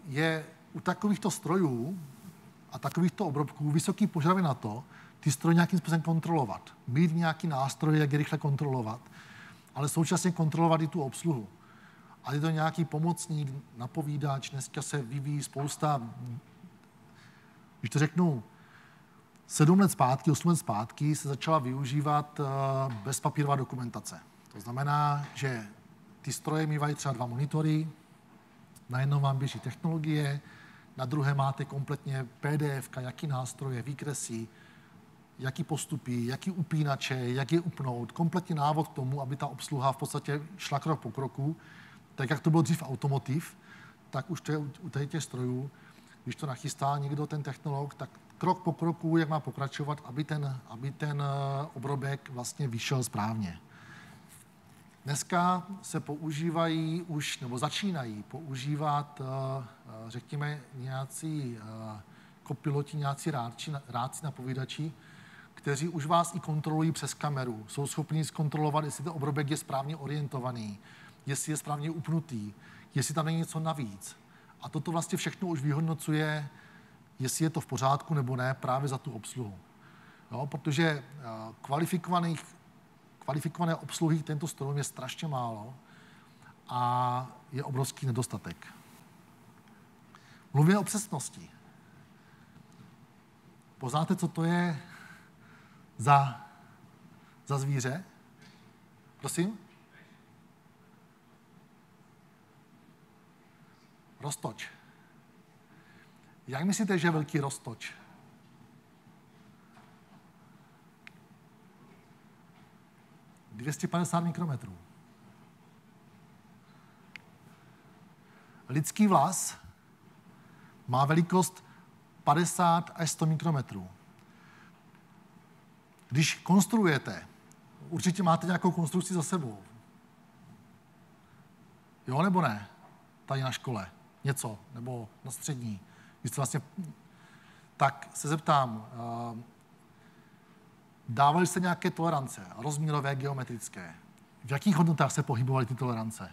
je u takovýchto strojů a takovýchto obrobků vysoký požadavek na to, ty stroje nějakým způsobem kontrolovat. Mít nějaký nástroj, jak je rychle kontrolovat, ale současně kontrolovat i tu obsluhu. A je to nějaký pomocník, napovídač, dneska se vyvíjí spousta, když to řeknu, 7 let zpátky, 8 let zpátky se začala využívat bezpapírová dokumentace. To znamená, že ty stroje mývají třeba 2 monitory, na jednom vám běží technologie, na druhé máte kompletně PDF, jaký nástroje, výkresy, jaký postupy, jaký upínače, jak je upnout, kompletně návod k tomu, aby ta obsluha v podstatě šla krok po kroku. Tak jak to bylo dřív automotiv, tak už to je u těch strojů, když to nachystá někdo, ten technolog, tak krok po kroku, jak má pokračovat, aby ten obrobek vlastně vyšel správně. Dneska se používají už, nebo začínají používat, řekněme, nějací kopiloti, nějací rádci napovídači, kteří už vás i kontrolují přes kameru. Jsou schopni zkontrolovat, jestli ten obrobek je správně orientovaný, jestli je správně upnutý, jestli tam není něco navíc. A toto vlastně všechno už vyhodnocuje, jestli je to v pořádku nebo ne, právě za tu obsluhu. Jo, protože kvalifikované obsluhy tento stroj je strašně málo a je obrovský nedostatek. Mluvíme o přesnosti. Poznáte, co to je za zvíře? Prosím? Roztoč. Jak myslíte, že je velký roztoč? - 250 mikrometrů. Lidský vlas má velikost 50 až 100 mikrometrů. Když konstruujete, určitě máte nějakou konstrukci za sebou. Jo, nebo ne? Tady na škole. Něco, nebo na střední. Když vlastně, tak se zeptám, dávaly se nějaké tolerance, rozměrové, geometrické? V jakých hodnotách se pohybovaly ty tolerance?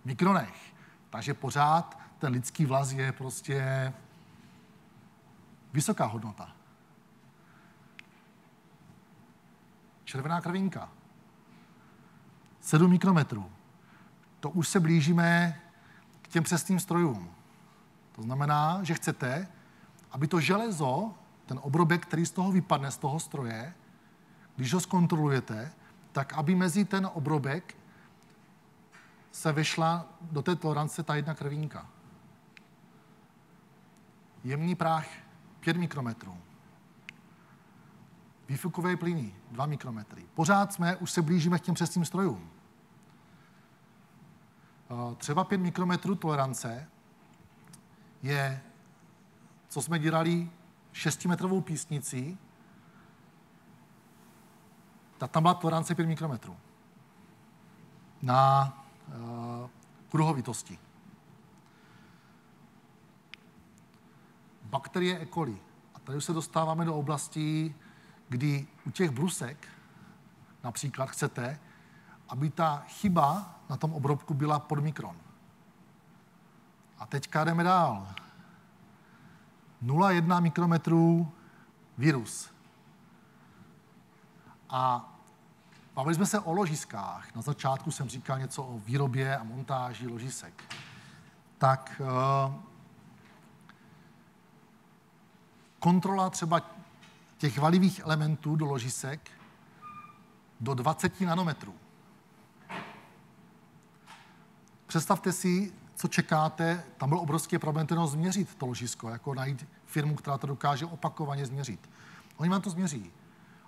V mikronech. Takže pořád ten lidský vlas je prostě vysoká hodnota. Červená krvinka. 7 mikrometrů. To už se blížíme k těm přesným strojům. To znamená, že chcete, aby to železo, ten obrobek, který z toho vypadne, z toho stroje, když ho zkontrolujete, tak aby mezi ten obrobek se vešla do té tolerance ta 1 krvínka. Jemný prach 5 mikrometrů. Výfukové plyny 2 mikrometry. Pořád už se blížíme k těm přesným strojům. Třeba 5 mikrometrů tolerance je, co jsme dělali 6metrovou písnici, tak tam byla tolerance 5 mikrometrů na kruhovitosti. bakterie E. coli. A tady už se dostáváme do oblastí, kdy u těch brusek například chcete, aby ta chyba na tom obrobku byla pod mikron. A teďka jdeme dál. 0,1 mikrometrů virus. A bavili jsme se o ložiskách. Na začátku jsem říkal něco o výrobě a montáži ložisek. Tak kontrola třeba těch valivých elementů do ložisek do 20 nanometrů. Představte si, co čekáte, tam byl obrovský problém to změřit to ložisko, jako najít firmu, která to dokáže opakovaně změřit. Oni vám to změří.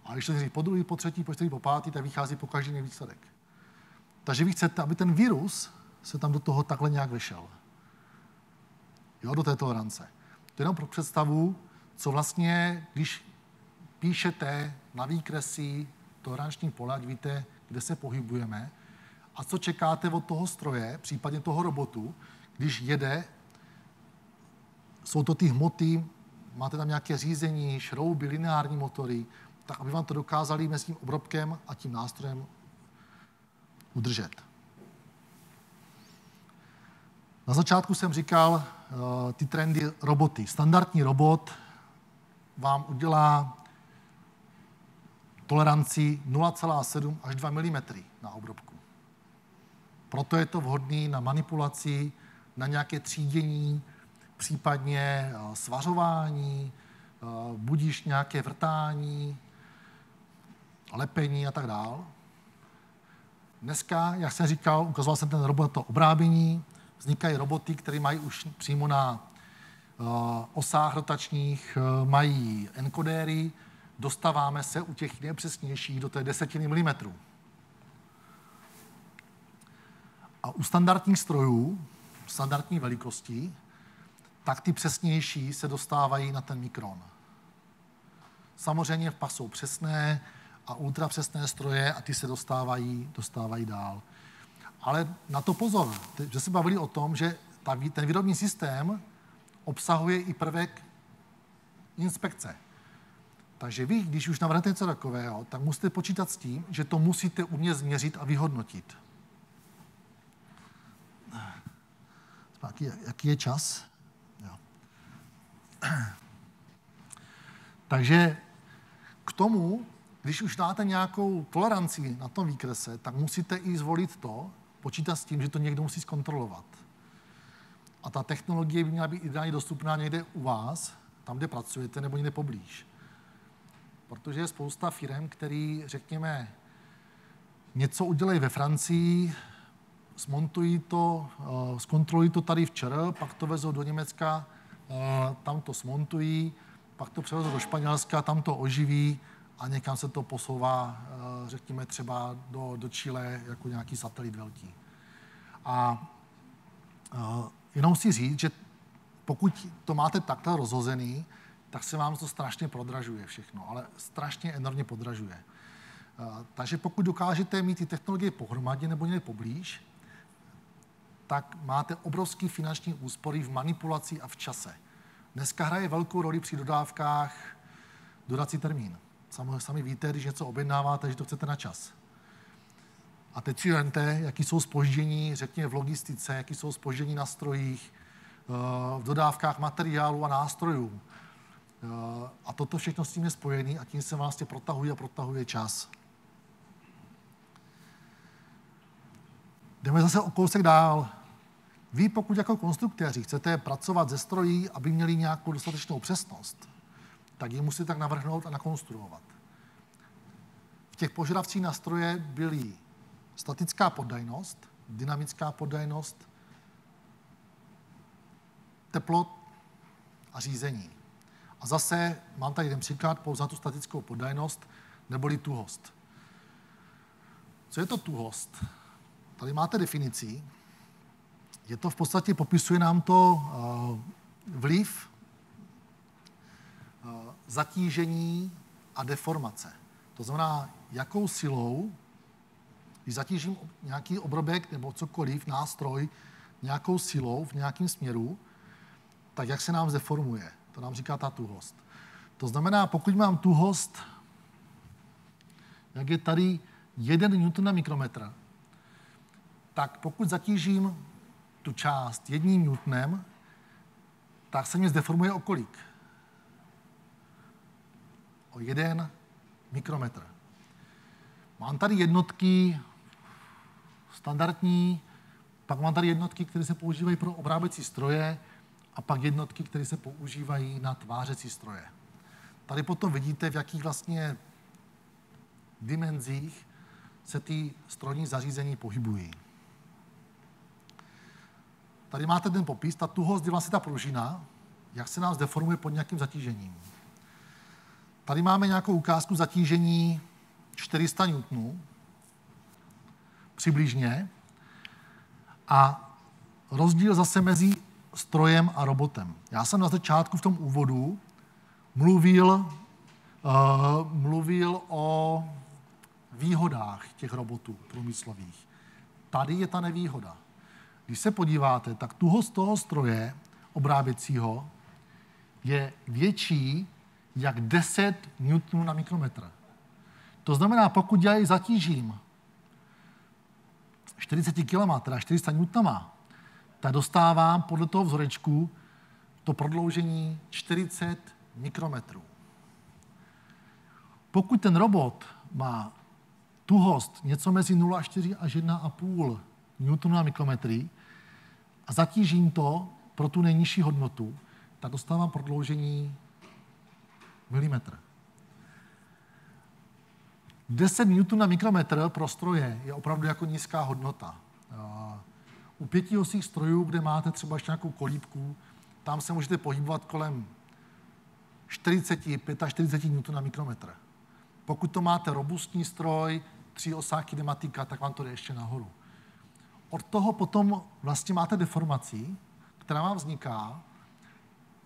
A když to změří po druhý, po třetí, po čtvrtý, po pátý, tak vychází po každý výsledek. Takže vy chcete, aby ten virus se tam do toho takhle nějak vešel. Jo, do té tolerance. To je jenom pro představu, co vlastně, když píšete na výkresy toleranční pole, ať víte, kde se pohybujeme, a co čekáte od toho stroje, případně toho robotu, když jede, jsou to ty hmoty, máte tam nějaké řízení, šrouby, lineární motory, tak aby vám to dokázali mezi tím obrobkem a tím nástrojem udržet. Na začátku jsem říkal ty trendy roboty. Standardní robot vám udělá toleranci 0,7 až 2 mm na obrobku. Proto je to vhodný na manipulaci, na nějaké třídění, případně svařování, budíš nějaké vrtání, lepení a tak dál. Dneska, jak jsem říkal, ukazoval jsem ten robot to obrábění, vznikají roboty, které mají už přímo na osách rotačních, mají enkodéry, dostáváme se u těch nejpřesnějších do té 10 mm. A u standardních strojů, standardní velikosti, tak ty přesnější se dostávají na ten mikron. Samozřejmě pak jsou přesné a ultrapřesné stroje a ty se dostávají dál. Ale na to pozor, že se bavili o tom, že ten výrobní systém obsahuje i prvek inspekce. Takže vy, když už navrhnete něco takového, tak musíte počítat s tím, že to musíte umět změřit a vyhodnotit. Jaký je čas? Jo. Takže k tomu, když už dáte nějakou toleranci na tom výkrese, tak musíte i zvolit to, počítat s tím, že to někdo musí zkontrolovat. A ta technologie by měla být ideálně dostupná někde u vás, tam, kde pracujete, nebo někde poblíž. Protože je spousta firem, který, řekněme, něco udělají ve Francii, smontují to, zkontrolují to tady včera, pak to vezou do Německa, tam to smontují, pak to převezou do Španělska, tam to oživí a někam se to posouvá, řekněme, třeba do Chile jako nějaký satelit velký. A jenom si říct, že pokud to máte takhle rozhozený, tak se vám to strašně prodražuje všechno, ale strašně enormně podražuje. Takže pokud dokážete mít ty technologie pohromadě nebo někde poblíž, tak máte obrovský finanční úspory v manipulaci a v čase. Dneska hraje velkou roli při dodávkách dodací termín. Sami víte, když něco objednáváte, že to chcete na čas. A teď si vemte, jaký jsou zpoždění, řekněme, v logistice, jaký jsou zpoždění na strojích, v dodávkách materiálu a nástrojů. A toto všechno s tím je spojené a tím se vlastně protahuje čas. Jdeme zase o kousek dál. Vy, pokud jako konstruktéři chcete pracovat ze strojí, aby měli nějakou dostatečnou přesnost, tak ji musíte tak navrhnout a nakonstruovat. V těch požadavcích na stroje byly statická poddajnost, dynamická poddajnost, teplo a řízení. A zase mám tady jeden příklad, pouze tu statickou poddajnost, neboli tuhost. Co je to tuhost? Tady máte definici. Je to v podstatě, popisuje nám to vliv, zatížení a deformace. To znamená, jakou silou, když zatížím nějaký obrobek nebo cokoliv, nástroj, nějakou silou v nějakém směru, tak jak se nám zdeformuje. To nám říká ta tuhost. To znamená, pokud mám tuhost, jak je tady 1 Newton na mikrometr, tak pokud zatížím tu část 1 Newtonem, tak se mě zdeformuje o kolik? O 1 mikrometr. Mám tady jednotky standardní, pak mám tady jednotky, které se používají pro obráběcí stroje a pak jednotky, které se používají na tvářecí stroje. Tady potom vidíte, v jakých vlastně dimenzích se ty strojní zařízení pohybují. Tady máte ten popis, ta tuhost je vlastně ta pružina, jak se nám zdeformuje pod nějakým zatížením. Tady máme nějakou ukázku zatížení 400 Newtonů, přibližně, a rozdíl zase mezi strojem a robotem. Já jsem na začátku v tom úvodu mluvil o výhodách těch robotů průmyslových. Tady je ta nevýhoda. Když se podíváte, tak tuhost toho stroje obráběcího je větší jak 10 Newtonů na mikrometr. To znamená, pokud já ji zatížím 40 km, teda 400 Newtonama, tak dostávám podle toho vzorečku to prodloužení 40 mikrometrů. Pokud ten robot má tuhost něco mezi 0,4 až 1,5 Newtonu na mikrometry a zatížím to pro tu nejnižší hodnotu, tak dostávám prodloužení milimetr. 10 Newton na mikrometr pro stroje je opravdu jako nízká hodnota. U 5osých strojů, kde máte třeba ještě nějakou kolíbku, tam se můžete pohybovat kolem 45 Newton na mikrometr. Pokud to máte robustní stroj, 3osá kinematika, tak vám to jde ještě nahoru. Od toho potom vlastně máte deformaci, která vám vzniká,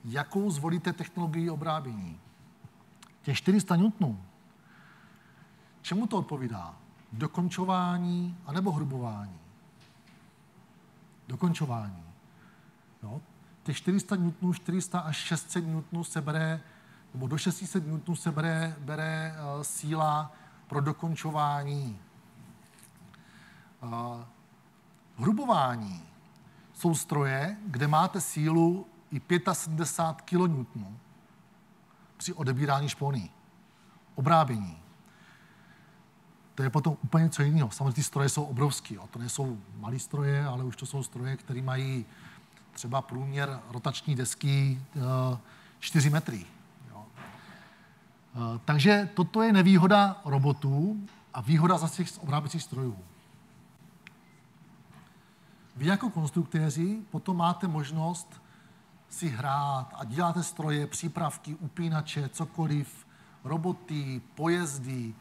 jakou zvolíte technologii obrábění. Těch 400 Newtonů, čemu to odpovídá? Dokončování anebo hrubování? Dokončování. Jo? Těch 400 Newtonů, 400 až 600 Newtonů se bere, nebo do 600 Newtonů se bere síla pro dokončování. Hrubování jsou stroje, kde máte sílu i 75 kN při odebírání špony. Obrábění. To je potom úplně něco jiného. Samozřejmě ty stroje jsou obrovský. Jo. To nejsou malé stroje, ale už to jsou stroje, které mají třeba průměr rotační desky 4 metry. Jo. Takže toto je nevýhoda robotů a výhoda zase z obráběcích strojů. Vy jako konstruktéři potom máte možnost si hrát a děláte stroje, přípravky, upínače, cokoliv, roboty, pojezdy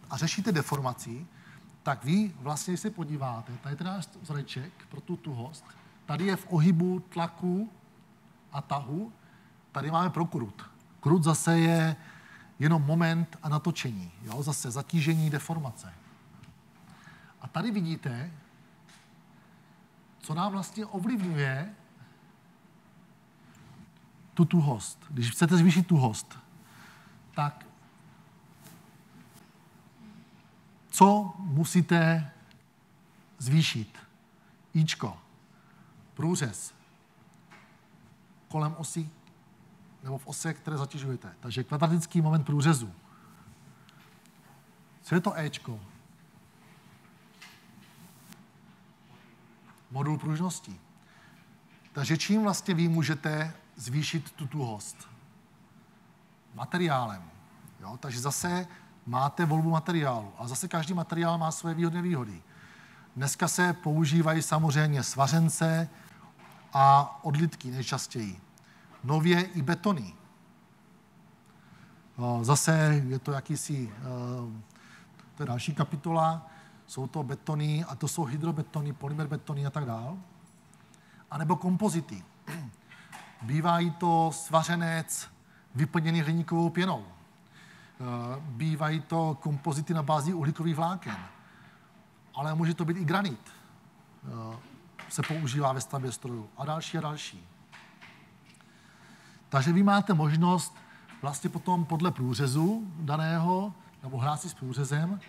a řešíte deformaci, tak vy vlastně, když se podíváte, tady je náš vzoreček pro tu tuhost, tady je v ohybu tlaku a tahu, tady máme pro krut. Krut zase je jenom moment a natočení, jo? Zase zatížení, deformace. A tady vidíte, co nám vlastně ovlivňuje tu tuhost. Když chcete zvýšit tuhost, tak co musíte zvýšit? Ičko, průřez, kolem osy, nebo v ose, které zatěžujete. Takže kvadratický moment průřezu. Co je to Ečko? Modul pružnosti. Takže čím vlastně vy můžete zvýšit tu tuhost? Materiálem. Jo? Takže zase máte volbu materiálu. A zase každý materiál má své výhody a nevýhody. Dneska se používají samozřejmě svařence a odlitky nejčastěji. Nově i betony. Zase je to jakýsi, to je další kapitola, jsou to betony, a to jsou hydrobetony, polymerbetony a tak dále. A nebo kompozity. Bývají to svařenec vyplněný hliníkovou pěnou. Bývají to kompozity na bázi uhlíkových vláken. Ale může to být i granit. Se používá ve stavbě strojů. A další a další. Takže vy máte možnost vlastně potom podle průřezu daného, nebo hrát si s průřezem,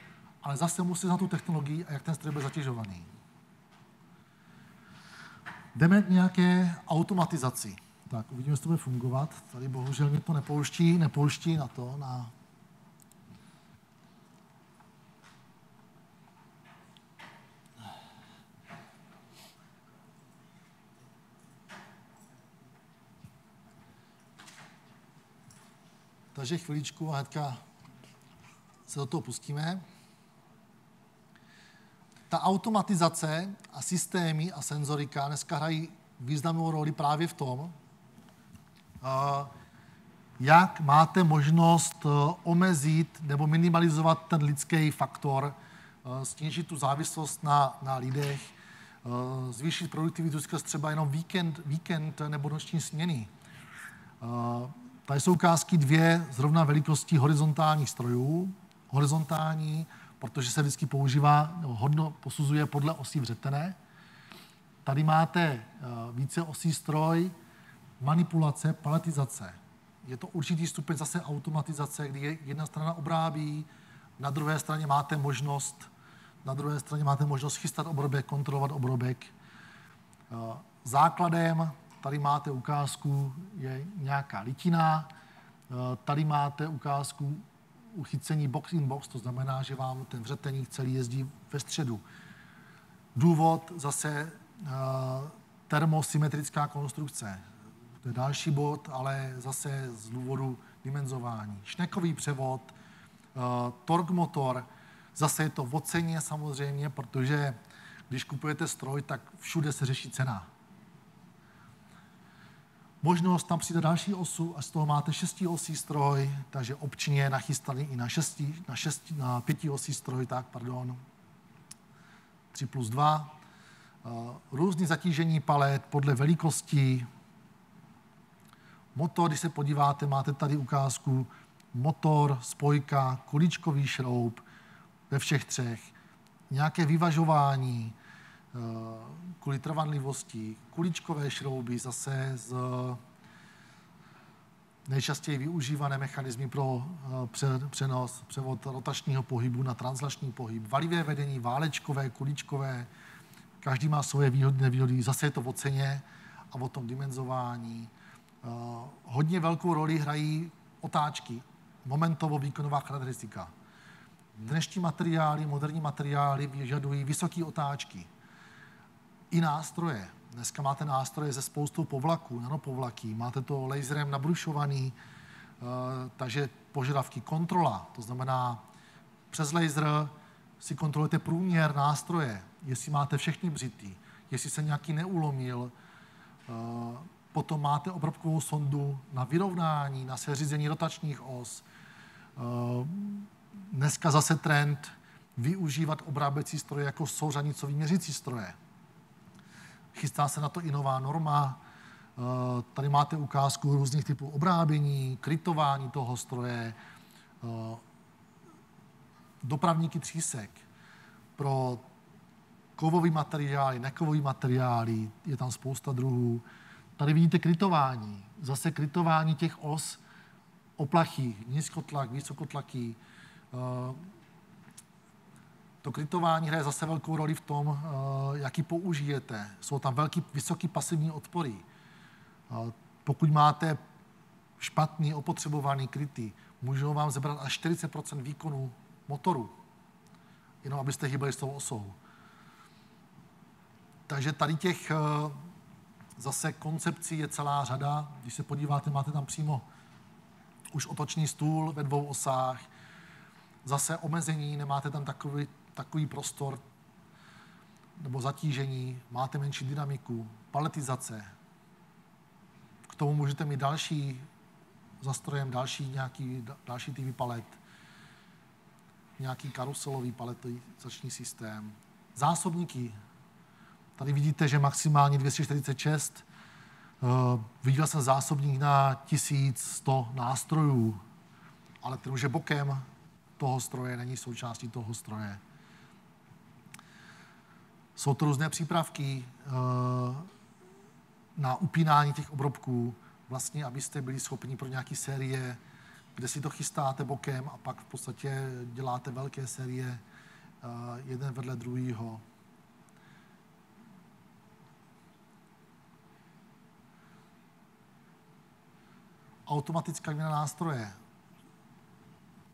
ale zase musíte na tu technologii a jak ten stroj bude zatěžovaný. Jdeme k nějaké automatizaci. Tak, uvidíme, jestli to bude fungovat. Tady bohužel mě to nepouští na to, Takže chviličku a hnedka se do toho pustíme. Ta automatizace a systémy a senzorika dneska hrají významnou roli právě v tom, jak máte možnost omezit nebo minimalizovat ten lidský faktor, snížit tu závislost na lidech, zvýšit produktivitu skrz třeba jenom víkend nebo noční směny. Tady jsou ukázky dvě zrovna velikostí horizontálních strojů. Horizontální, protože se vždycky používá, hodno posuzuje podle osí vřetené. Tady máte více osí stroj, manipulace, paletizace. Je to určitý stupeň zase automatizace, kdy jedna strana obrábí, na druhé straně máte možnost chystat obrobek, kontrolovat obrobek. Základem, tady máte ukázku, je nějaká litina, tady máte ukázku uchycení box-in-box, to znamená, že vám ten vřeteník celý jezdí ve středu. Důvod zase termosymetrická konstrukce. To je další bod, ale zase z důvodu dimenzování. Šnekový převod, torque motor, zase je to v ceně samozřejmě, protože když kupujete stroj, tak všude se řeší cena. Možnost tam přijde další osu a z toho máte 6osí stroj, takže opčně nachystaný i na 5osí stroj, 3+2. Různý zatížení palet podle velikosti. Motor, když se podíváte, máte tady ukázku motor, spojka, kuličkový šroub ve všech třech. Nějaké vyvažování kvůli trvanlivosti, kuličkové šrouby, zase z nejčastěji využívané mechanismy pro převod rotačního pohybu na translační pohyb. Valivé vedení, válečkové, kuličkové, každý má svoje výhody, nevýhody, zase je to o ceně a o tom dimenzování. Hodně velkou roli hrají otáčky, momentovo-výkonová charakteristika. Dnešní materiály, moderní materiály vyžadují vysoké otáčky. I nástroje. Dneska máte nástroje se spoustou povlaků, nanopovlaky, máte to laserem nabrušovaný, takže požadavky kontrola, to znamená přes laser si kontrolujete průměr nástroje, jestli máte všechny břity, jestli se nějaký neulomil, potom máte obrobkovou sondu na vyrovnání, na seřízení rotačních os. Dneska zase trend využívat obráběcí stroje jako souřadnicový měřící stroje. Chystá se na to i nová norma. Tady máte ukázku různých typů obrábění, krytování toho stroje, dopravníky třísek. Pro kovový materiály, nekovový materiály, je tam spousta druhů. Tady vidíte krytování. Zase krytování těch os oplachých, nízkotlak, vysokotlaký. To krytování hraje zase velkou roli v tom, jaký použijete. Jsou tam vysoký pasivní odpory. Pokud máte špatný, opotřebovaný kryty, můžou vám zebrat až 40% výkonu motoru, jenom abyste hýbali s tou osou. Takže tady těch zase koncepcí je celá řada. Když se podíváte, máte tam přímo už otočný stůl ve 2 osách. Zase omezení, nemáte tam takový prostor nebo zatížení, máte menší dynamiku, paletizace. K tomu můžete mít za strojem další typy palet, nějaký karuselový paletizační systém. Zásobníky. Tady vidíte, že maximálně 246. Viděl jsem zásobník na 1100 nástrojů, ale ten už je bokem toho stroje, není součástí toho stroje. Jsou to různé přípravky na upínání těch obrobků. vlastně, abyste byli schopni pro nějaké série, kde si to chystáte bokem a pak v podstatě děláte velké série jeden vedle druhého. Automatická výměna nástroje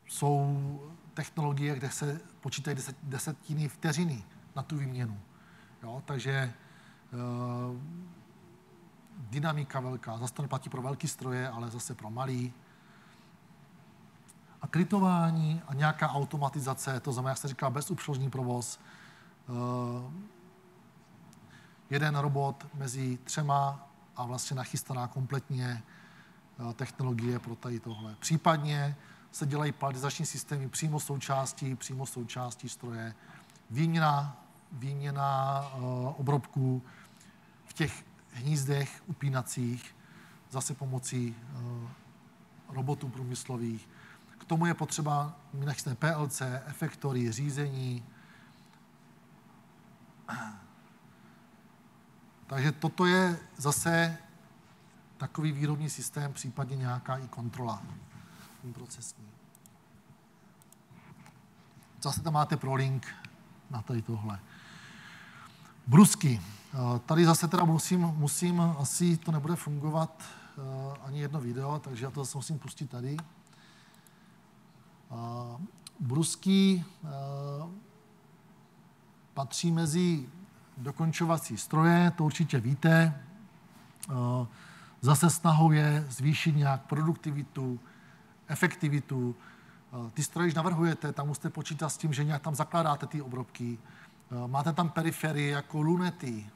jsou technologie, kde se počítají desetiny vteřiny na tu výměnu. Jo? Takže dynamika velká. Zase to neplatí pro velké stroje, ale zase pro malý. A krytování a nějaká automatizace, to znamená, jak se říká, bezobslužný provoz. Jeden robot mezi 3 a vlastně nachystaná kompletně technologie pro tady tohle. Případně se dělají paletizační systémy přímo součástí stroje. Výměna obrobků v těch hnízdech upínacích zase pomocí robotů průmyslových. K tomu je potřeba nachystané PLC, efektory, řízení. Takže toto je zase takový výrobní systém, případně nějaká i kontrola procesní. Zase tam máte prolink na tady tohle. Brusky. Tady zase teda musím, asi to nebude fungovat ani jedno video, takže já to zase musím pustit tady. Brusky patří mezi dokončovací stroje, to určitě víte. Zase snahou je zvýšit nějak produktivitu, efektivitu. Ty stroje, když navrhujete, tam musíte počítat s tím, že nějak tam zakládáte ty obrobky. Máte tam periferie jako lunety,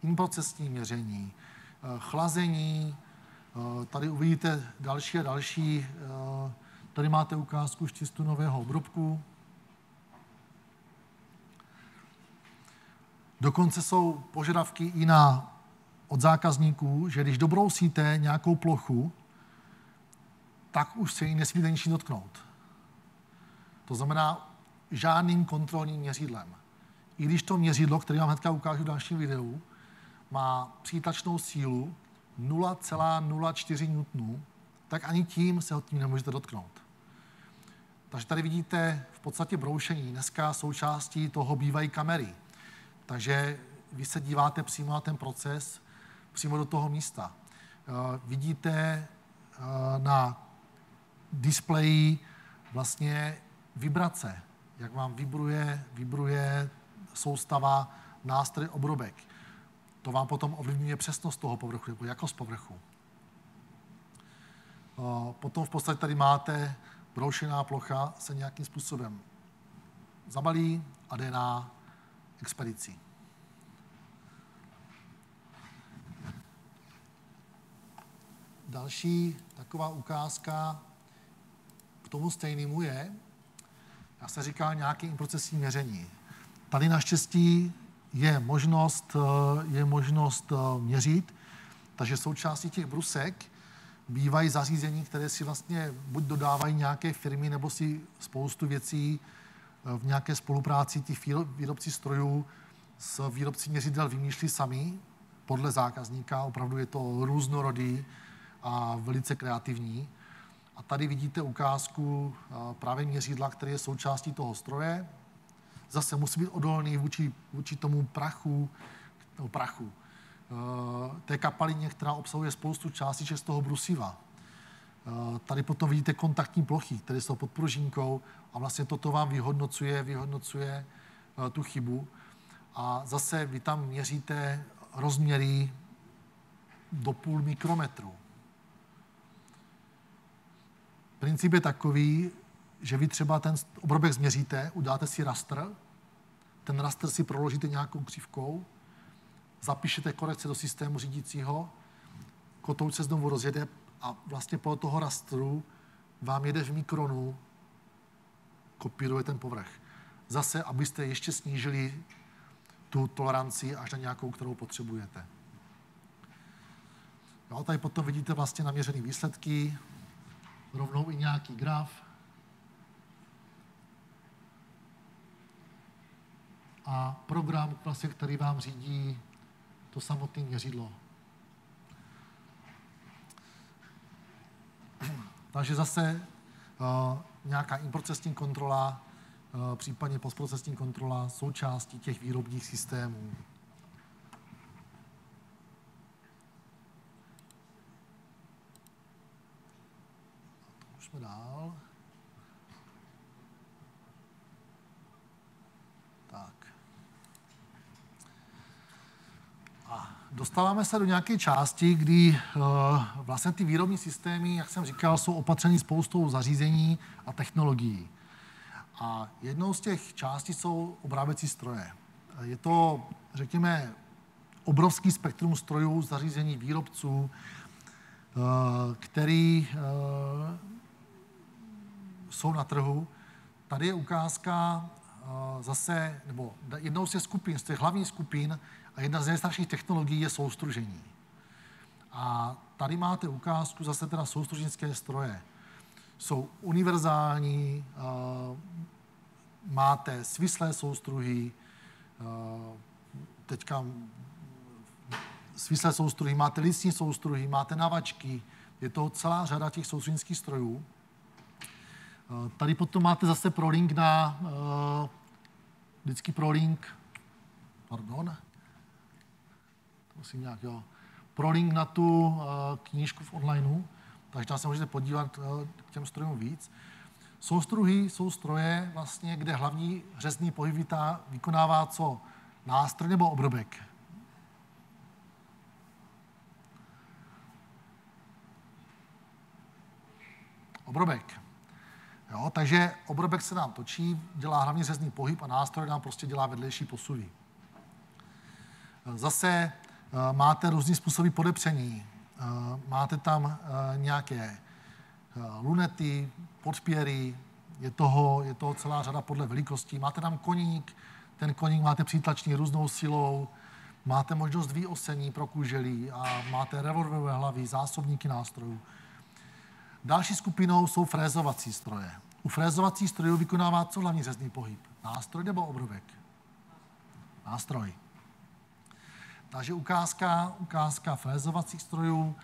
inprocesní měření, chlazení. Tady uvidíte další a další. Tady máte ukázku štěstunového obrobku. Dokonce jsou požadavky i od zákazníků, že když dobrousíte nějakou plochu, tak už se jí nesmíte ničím dotknout. To znamená žádným kontrolním měřidlem. I když to měřidlo, které vám hnedka ukážu v dalším videu, má přitačnou sílu 0,04 N, tak ani tím se ho tím nemůžete dotknout. Takže tady vidíte v podstatě broušení. Dneska součástí toho bývají kamery. Takže vy se díváte přímo na ten proces, přímo do toho místa. Vidíte na displeji vlastně vibrace, jak vám vibruje soustava, nástroj, obrobek. To vám potom ovlivňuje přesnost toho povrchu, nebo jakost povrchu. Potom v podstatě tady máte broušená plocha se nějakým způsobem zabalí a jde na expedici. Další taková ukázka k tomu stejnému je, já se říká nějaké procesní měření. Tady naštěstí je možnost měřit, takže součástí těch brusek bývají zařízení, které si vlastně buď dodávají nějaké firmy, nebo si spoustu věcí v nějaké spolupráci těch výrobci strojů s výrobci měřidel vymýšlí sami podle zákazníka. Opravdu je to různorodý a velice kreativní. A tady vidíte ukázku právě měřidla, které je součástí toho stroje. Zase musí být odolný vůči tomu prachu, té kapalině, která obsahuje spoustu částiček z toho brusiva. Tady potom vidíte kontaktní plochy, které jsou pod pružínkou a vlastně toto vám vyhodnocuje tu chybu. A zase vy tam měříte rozměry do 0,5 mikrometru. Princip je takový, že vy třeba ten obrobek změříte, udáte si rastr, ten rastr si proložíte nějakou křivkou, zapíšete korekce do systému řídícího, kotouč se znovu rozjede a vlastně podle toho rastru vám jede v mikronu, kopíruje ten povrch. Zase, abyste ještě snížili tu toleranci až na nějakou, kterou potřebujete. Jo, tady potom vidíte vlastně naměřené výsledky, rovnou i nějaký graf. A program, který vám řídí to samotné měřidlo. Takže zase nějaká inprocesní kontrola, případně postprocesní kontrola součástí těch výrobních systémů. Už jsme dál. Tak. A dostáváme se do nějaké části, kdy vlastně ty výrobní systémy, jak jsem říkal, jsou opatřeny spoustou zařízení a technologií. A jednou z těch částí jsou obráběcí stroje. Je to, řekněme, obrovský spektrum strojů, zařízení výrobců, který jsou na trhu. Tady je ukázka zase, nebo jednou z těch skupin, z těch hlavních skupin, a jedna z nejstarších technologií je soustružení. A tady máte ukázku zase teda soustružnické stroje. Jsou univerzální, máte svislé soustruhy, teďka svislé soustruhy, máte listní soustruhy, máte navačky, je to celá řada těch soustružnických strojů. Tady potom máte zase prolink na, vždycky prolink, pardon, musím nějak, jo, prolink na tu knížku v onlineu, takže tam se můžete podívat k těm strojům víc. Soustruhy jsou stroje, vlastně, kde hlavní řezný pohyb vykonává co? Nástroj nebo obrobek? Obrobek. Jo, takže obrobek se nám točí, dělá hlavně řezný pohyb a nástroj nám prostě dělá vedlejší posuny. Zase máte různý způsoby podepření. Máte tam nějaké lunety, podpěry, je toho celá řada podle velikostí. Máte tam koník, ten koník máte přítlačný různou silou, máte možnost vyosení pro kůželí a máte revolverové hlavy, zásobníky nástrojů. Další skupinou jsou frézovací stroje. U frézovacích strojů vykonává co hlavní řezný pohyb? Nástroj nebo obrobek? Nástroj. Takže ukázka frézovacích strojů,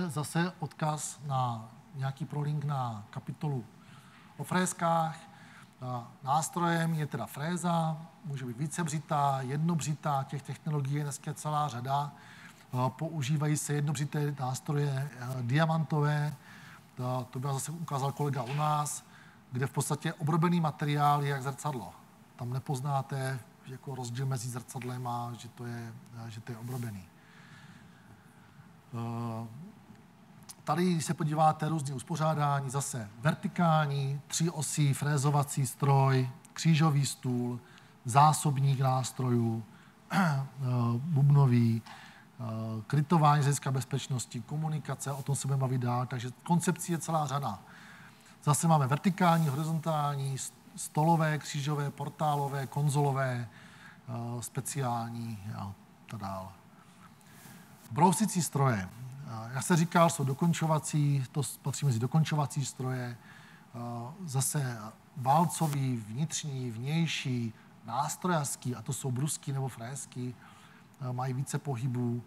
zase odkaz na nějaký prolink na kapitolu o frézkách. Nástrojem je teda fréza, může být vícebřitá, jednobřitá, těch technologií je dneska celá řada. Používají se jednobřité nástroje diamantové, to by zase ukázal kolega u nás, kde v podstatě obrobený materiál je jak zrcadlo. Tam nepoznáte jako rozdíl mezi zrcadlem a že to je obrobený. Tady, když se podíváte, různé uspořádání, zase vertikální, 3osí, frézovací stroj, křížový stůl, zásobník nástrojů, bubnový, krytování z hlediska bezpečnosti, komunikace, o tom se budeme bavit dál, takže koncepcí je celá řada. Zase máme vertikální, horizontální, stolové, křížové, portálové, konzolové, speciální a tak dále. Brousicí stroje. Jak se říkal, jsou dokončovací, to patří mezi dokončovací stroje, zase válcový, vnitřní, vnější, nástrojařský, a to jsou brusky nebo frézky, mají více pohybů.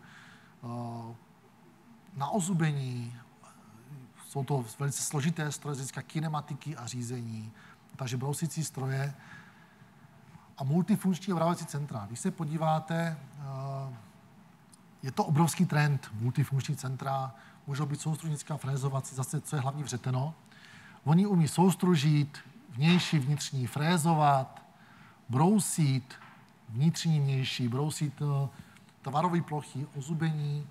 Na ozubení jsou to velice složité stroje z hlediska kinematiky a řízení, takže brousicí stroje a multifunkční obráběcí centra. Když se podíváte, je to obrovský trend, multifunkční centra, můžou být soustružnická, frézovací, zase co je hlavní vřeteno. Oni umí soustružit, vnější, vnitřní, frézovat, brousit, vnitřní, vnější, brousit tvarové plochy, ozubení,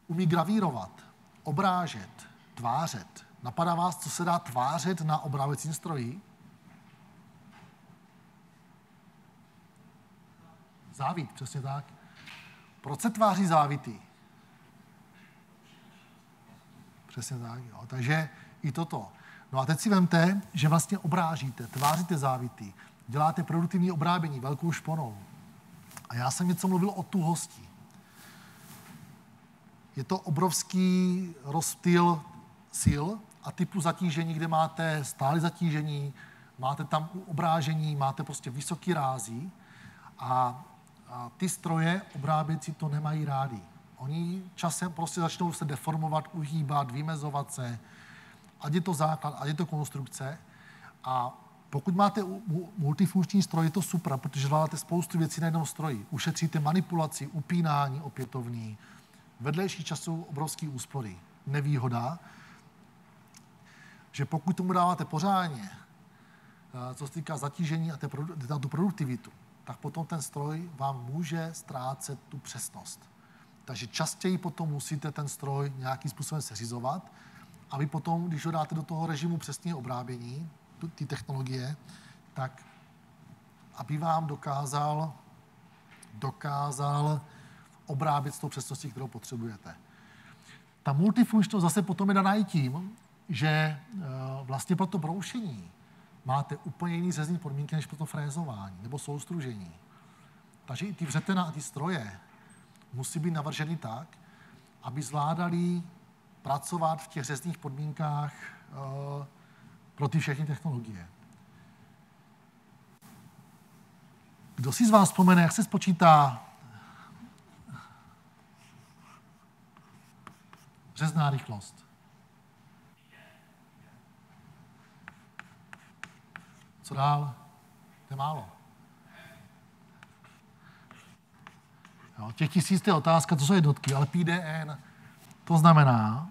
umí gravírovat, obrážet, tvářet. Napadá vás, co se dá tvářet na obráběcím stroji? Závit, přesně tak. Proč se tváří závity? Přesně tak, jo. Takže i toto. No a teď si vemte, že vlastně obrážíte, tváříte závity, děláte produktivní obrábění velkou šponou. A já jsem něco mluvil o tuhosti. Je to obrovský rozptyl sil a typu zatížení, kde máte stále zatížení, máte tam obrážení, máte prostě vysoký rází a ty stroje obráběcí to nemají rádi. Oni časem prostě začnou se deformovat, uhýbat, vymezovat se, ať je to základ, ať je to konstrukce. A pokud máte multifunkční stroj, je to super, protože zvládáte spoustu věcí na jednom stroji. Ušetříte manipulaci, upínání opětovní, vedlejší časů obrovský úspory. Nevýhoda, že pokud tomu dáváte pořádně, co se týká zatížení a tu produktivitu, tak potom ten stroj vám může ztrácet tu přesnost. Takže častěji potom musíte ten stroj nějakým způsobem seřizovat, aby potom, když ho dáte do toho režimu přesného obrábění, ty technologie, tak aby vám dokázal obrábět s tou přesností, kterou potřebujete. Ta multifunkčnost zase potom je daná i tím, že vlastně pro to broušení máte úplně jiný řezní podmínky, než pro to frézování nebo soustružení. Takže i ty vřetena a ty stroje musí být navrženy tak, aby zvládali pracovat v těch řezních podmínkách pro ty všechny technologie. Kdo si z vás vzpomene, jak se spočítá řezná rychlost? Co dál? To je málo. Jo, těch 1000 je otázka, to jsou jednotky, ale PDN, to znamená,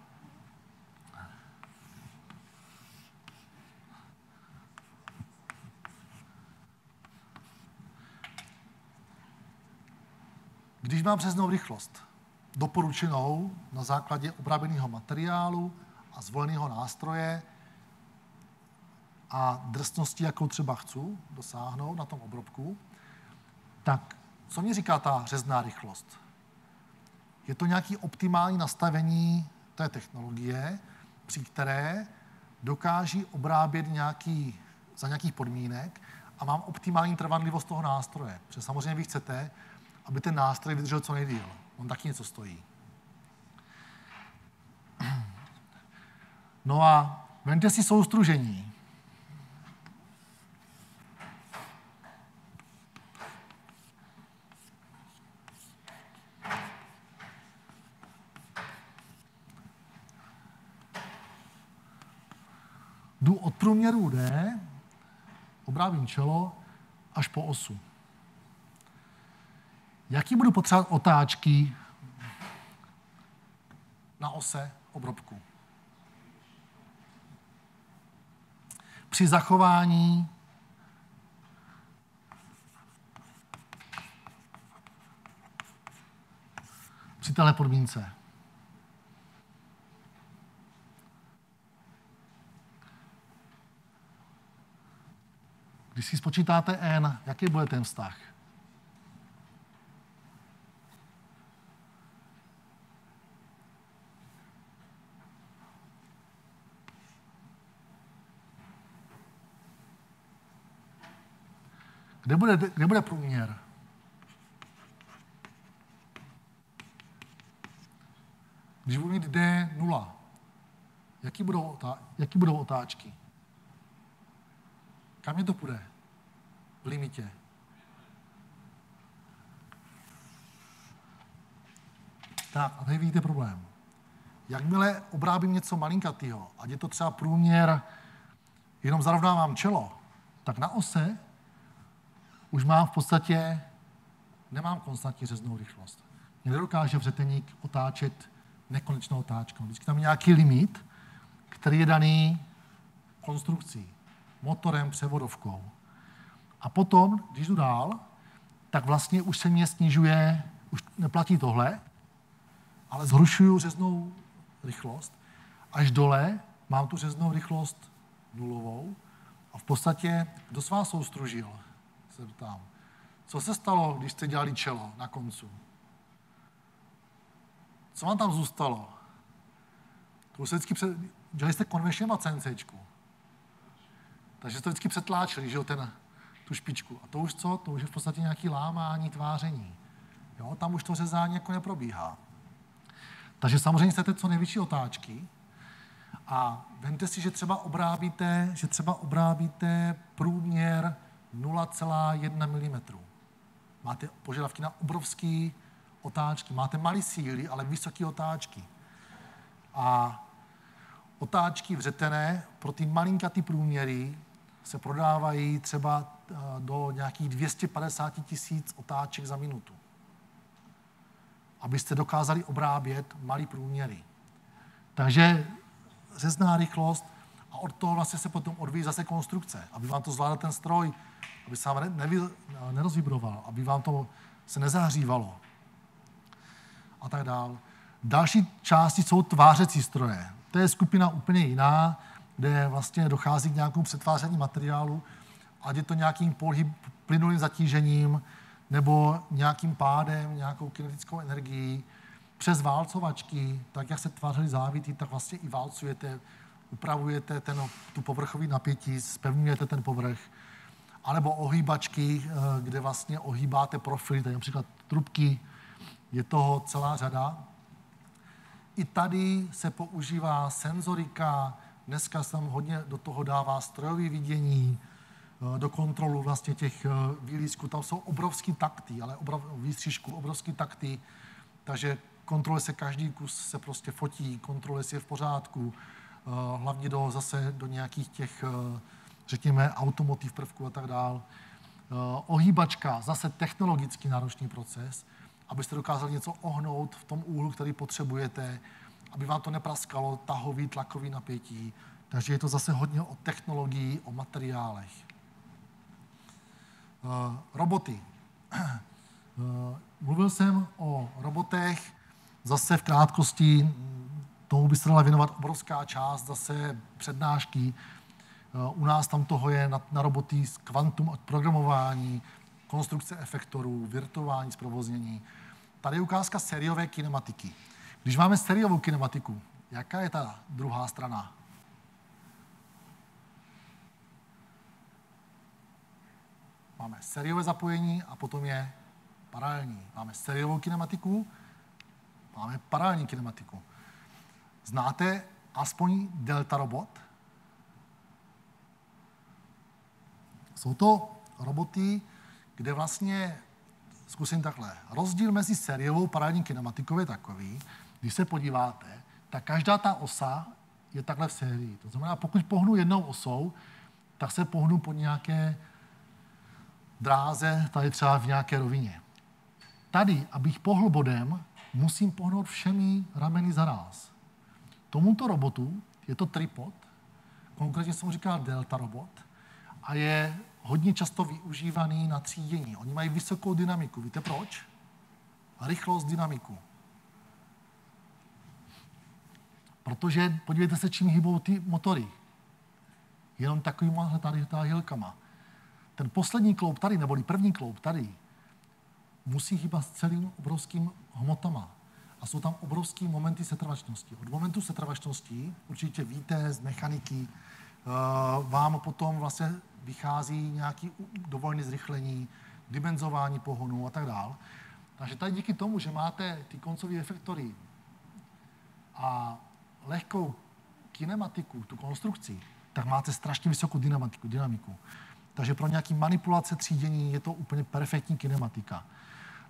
když mám řeznou rychlost doporučenou na základě obráběného materiálu a zvoleného nástroje a drsnosti, jakou třeba chci dosáhnout na tom obrobku, tak co mi říká ta řezná rychlost? Je to nějaké optimální nastavení té technologie, při které dokáží obrábět za nějakých podmínek a mám optimální trvanlivost toho nástroje. Protože samozřejmě vy chcete, aby ten nástroj vydržel co nejdýl. On taky něco stojí. No a vemte si soustružení. Jdu od průměru D, obrábím čelo, až po osu. Jaký budu potřebovat otáčky na ose obrobku? Při zachování při téhle podmínce. Když si spočítáte N, jaký bude ten vztah? Kde bude průměr? Když budu mít D 0, jaký budou otáčky? Kam mě to půjde? V limitě. Tak, a tady vidíte problém. Jakmile obrábím něco malinkatýho, ať je to třeba průměr, jenom zarovnávám čelo, tak na ose už mám v podstatě, nemám konstantní řeznou rychlost. Mě nedokáže vřeteník otáčet nekonečnou otáčkou. Vždycky tam je nějaký limit, který je daný konstrukcí, motorem, převodovkou. A potom, když jdu dál, tak vlastně už se mě snižuje, už neplatí tohle, ale zhoršuju řeznou rychlost. Až dole mám tu řeznou rychlost nulovou a v podstatě, kdo z vás soustružil, se ptám. Co se stalo, když jste dělali čelo na koncu? Co vám tam zůstalo? To se vždycky dělali jste konvenčně na CNCčku. Takže jste vždycky přetláčeli, že jo, tu špičku. A to už co? To už je v podstatě nějaké lámání, tváření. Jo, tam už to řezání jako neprobíhá. Takže samozřejmě chcete co největší otáčky a vemte si, že třeba obrábíte průměr 0,1 mm. Máte požadavky na otáčky. Máte malé síly, ale vysoké otáčky. A otáčky vřetené pro ty malinkatý průměry se prodávají třeba do nějakých 250 000 otáček za minutu. Abyste dokázali obrábět malý průměry. Takže řezná rychlost a od toho vlastně se potom odvíjí zase konstrukce, aby vám to zvládal ten stroj, aby se vám nerozvibroval, aby vám to se nezahřívalo a tak dále. Další části jsou tvářecí stroje. To je skupina úplně jiná, kde vlastně dochází k nějakému přetváření materiálu, ať je to nějakým plynulým zatížením, nebo nějakým pádem, nějakou kinetickou energií, přes válcovačky, tak jak se tvářily závity, tak vlastně i válcujete, upravujete tu povrchový napětí, zpevňujete ten povrch, alebo ohýbačky, kde vlastně ohýbáte profily, tady například trubky, je toho celá řada. I tady se používá senzorika, dneska se tam hodně do toho dává strojové vidění, do kontrolu vlastně těch výlízků. Tam jsou obrovský takty, ale výstřižků, obrovský takty, takže kontroluje se každý kus, se prostě fotí, kontroluje, jestli je v pořádku, hlavně zase do nějakých těch, řekněme, automotiv prvků a tak dál. Ohýbačka, zase technologicky náročný proces, abyste dokázali něco ohnout v tom úhlu, který potřebujete, aby vám to nepraskalo, tahový, tlakový napětí. Takže je to zase hodně o technologii, o materiálech. Roboty. Mluvil jsem o robotech, zase v krátkosti, tomu by se dala věnovat obrovská část, zase přednášky. U nás tam toho je na roboty kvantum od programování, konstrukce efektorů, virtuální zprovoznění. Tady je ukázka sériové kinematiky. Když máme sériovou kinematiku, jaká je ta druhá strana? Máme sériové zapojení a potom je paralelní. Máme sériovou kinematiku, máme paralelní kinematiku. Znáte aspoň Delta robot? Jsou to roboty, kde vlastně, zkusím takhle, rozdíl mezi sériovou paralelní kinematikou je takový, když se podíváte, tak každá ta osa je takhle v sérii. To znamená, pokud pohnu jednou osou, tak se pohnu po nějaké dráze, tady třeba v nějaké rovině. Tady, abych pohl bodem, musím pohnout všemi rameny zaráz. Tomuto robotu je to tripod, konkrétně jsem říkal Delta robot, a je hodně často využívaný na třídění. Oni mají vysokou dynamiku. Víte proč? Rychlost dynamiku. Protože podívejte se, čím hýbou ty motory. Jenom takovýma tady hýlkama. Ten poslední kloub tady, neboli první kloub tady, musí hýbat s celým obrovským hmotama. A jsou tam obrovský momenty setrvačnosti. Od momentu setrvačnosti, určitě víte z mechaniky, vám potom vlastně vychází nějaký dovolené zrychlení, dimenzování pohonu a tak dále. Takže tady díky tomu, že máte ty koncové efektory a lehkou kinematiku, tu konstrukci, tak máte strašně vysokou dynamiku. Takže pro nějaký manipulace třídění je to úplně perfektní kinematika.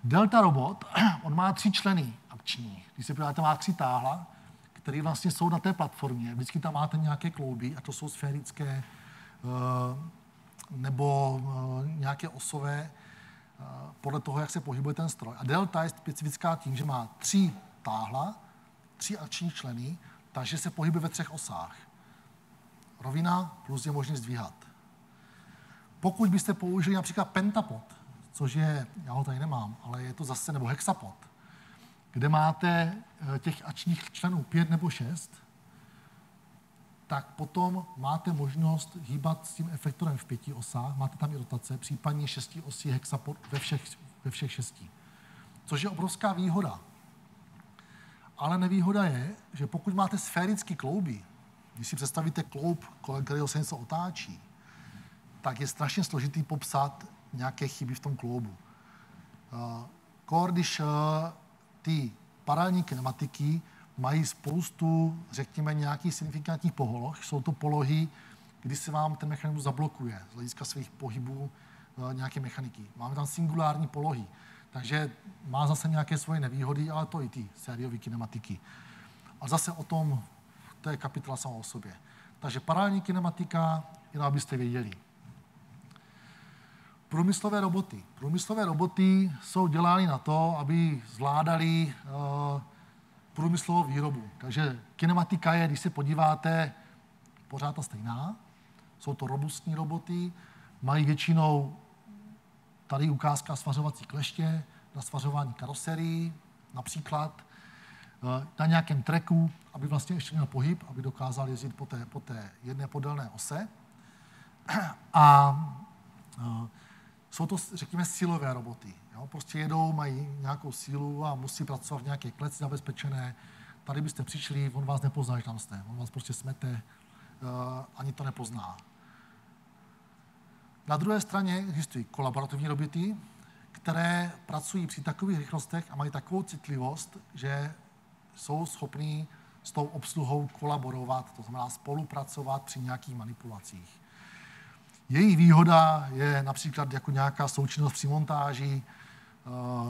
Delta robot, on má 3 členy akční. Když se podíváte, má 3 táhla, které vlastně jsou na té platformě. Vždycky tam máte nějaké klouby, a to jsou sférické nebo nějaké osové, podle toho, jak se pohybuje ten stroj. A delta je specifická tím, že má 3 táhla, 3 akční členy, takže se pohybuje ve 3 osách. Rovina plus je možné zdvíhat. Pokud byste použili například pentapod, což je, já ho tady nemám, ale je to zase, nebo hexapod, kde máte těch akčních členů 5 nebo 6, tak potom máte možnost hýbat s tím efektorem v 5 osách, máte tam i rotace, případně 6 osí hexapod ve všech 6. Což je obrovská výhoda. Ale nevýhoda je, že pokud máte sférický klouby, když si představíte kloub, kolem kterého se něco otáčí, tak je strašně složitý popsat nějaké chyby v tom kloubu. Když ty paralelní kinematiky mají spoustu, řekněme, nějakých signifikantních poloh. Jsou to polohy, kdy se vám ten mechanismus zablokuje z hlediska svých pohybů nějaké mechaniky. Máme tam singulární polohy. Takže má zase nějaké svoje nevýhody, ale to i ty sériové kinematiky. A zase o tom, to je kapitola sama o sobě. Takže paralelní kinematika, jenom abyste věděli. Průmyslové roboty. Průmyslové roboty jsou dělány na to, aby zvládali průmyslovou výrobu. Takže kinematika je, když se podíváte, pořád ta stejná. Jsou to robustní roboty, mají většinou tady ukázka svařovací kleště na svařování karoserií, například na nějakém tracku, aby vlastně ještě měl pohyb, aby dokázal jezdit po té jedné podélné ose. A jsou to, řekněme, silové roboty. Jo? Prostě jedou, mají nějakou sílu a musí pracovat v nějaké kleci zabezpečené. Tady byste přišli, on vás nepozná, že tam jste. On vás prostě smete, ani to nepozná. Na druhé straně existují kolaborativní roboty, které pracují při takových rychlostech a mají takovou citlivost, že jsou schopní s tou obsluhou kolaborovat, to znamená spolupracovat při nějakých manipulacích. Její výhoda je například jako nějaká součinnost při montáži.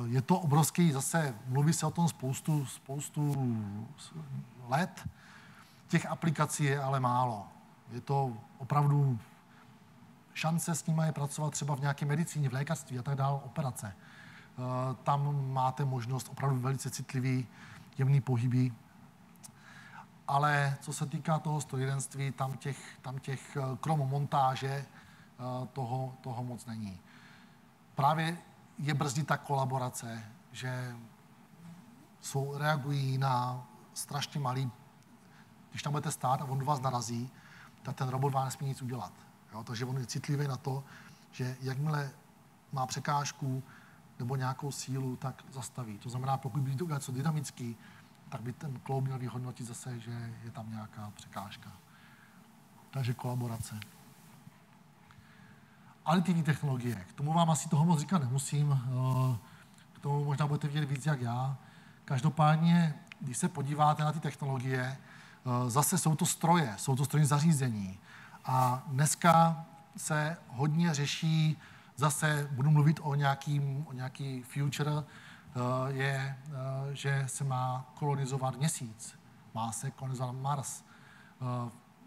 Je to obrovský, zase mluví se o tom spoustu let. Těch aplikací je ale málo. Je to opravdu šance s nimi je pracovat třeba v nějaké medicíně, v lékařství a tak dále, operace. Tam máte možnost opravdu velice citlivý, jemný pohyby. Ale co se týká toho strojírenství, tam těch krom montáže toho moc není. Právě je brzdí ta kolaborace, že reagují na strašně malý, když tam budete stát a on do vás narazí, tak ten robot vám nesmí nic udělat. Jo? Takže on je citlivý na to, že jakmile má překážku nebo nějakou sílu, tak zastaví. To znamená, pokud by to něco dynamický, tak by ten kloub měl vyhodnotit zase, že je tam nějaká překážka. Takže kolaborace. Aditivní technologie. K tomu vám asi toho moc říkat nemusím. K tomu možná budete vědět víc jak já. Každopádně, když se podíváte na ty technologie, zase jsou to stroje, jsou to strojní zařízení. A dneska se hodně řeší, zase budu mluvit o nějaký future, že se má kolonizovat Měsíc, má se kolonizovat Mars.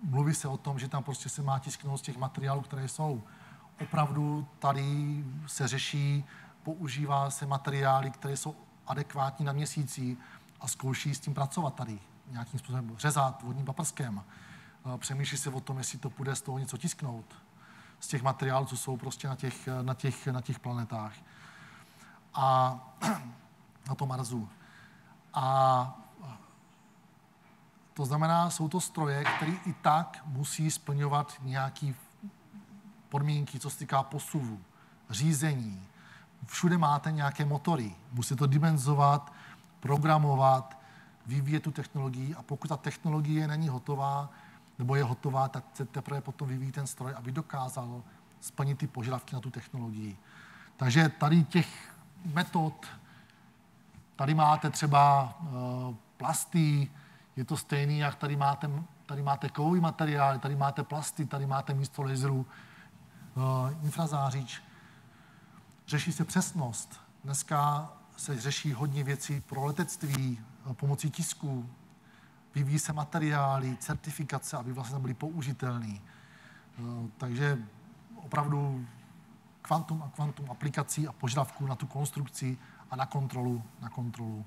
Mluví se o tom, že tam prostě se má tisknout z těch materiálů, které jsou. Opravdu tady se řeší, používá se materiály, které jsou adekvátní na Měsíci a zkouší s tím pracovat tady. Nějakým způsobem řezat vodním paprskem. Přemýšlí se o tom, jestli to půjde z toho něco tisknout. Z těch materiálů, co jsou prostě na těch planetách. A na tom Marsu. A to znamená, jsou to stroje, které i tak musí splňovat nějaké podmínky, co se týká posuvu, řízení. Všude máte nějaké motory. Musíte to dimenzovat, programovat, vyvíjet tu technologii a pokud ta technologie není hotová, nebo je hotová, tak se teprve potom vyvíjí ten stroj, aby dokázal splnit ty požadavky na tu technologii. Takže tady těch metod, tady máte třeba plasty, je to stejný, jak tady máte kovový materiály, tady máte plasty, tady máte místo laseru infrazářič. Řeší se přesnost. Dneska se řeší hodně věcí pro letectví pomocí tisku. Vyvíjí se materiály, certifikace, aby vlastně byly použitelné. Takže opravdu kvantum aplikací a požadavků na tu konstrukci a na kontrolu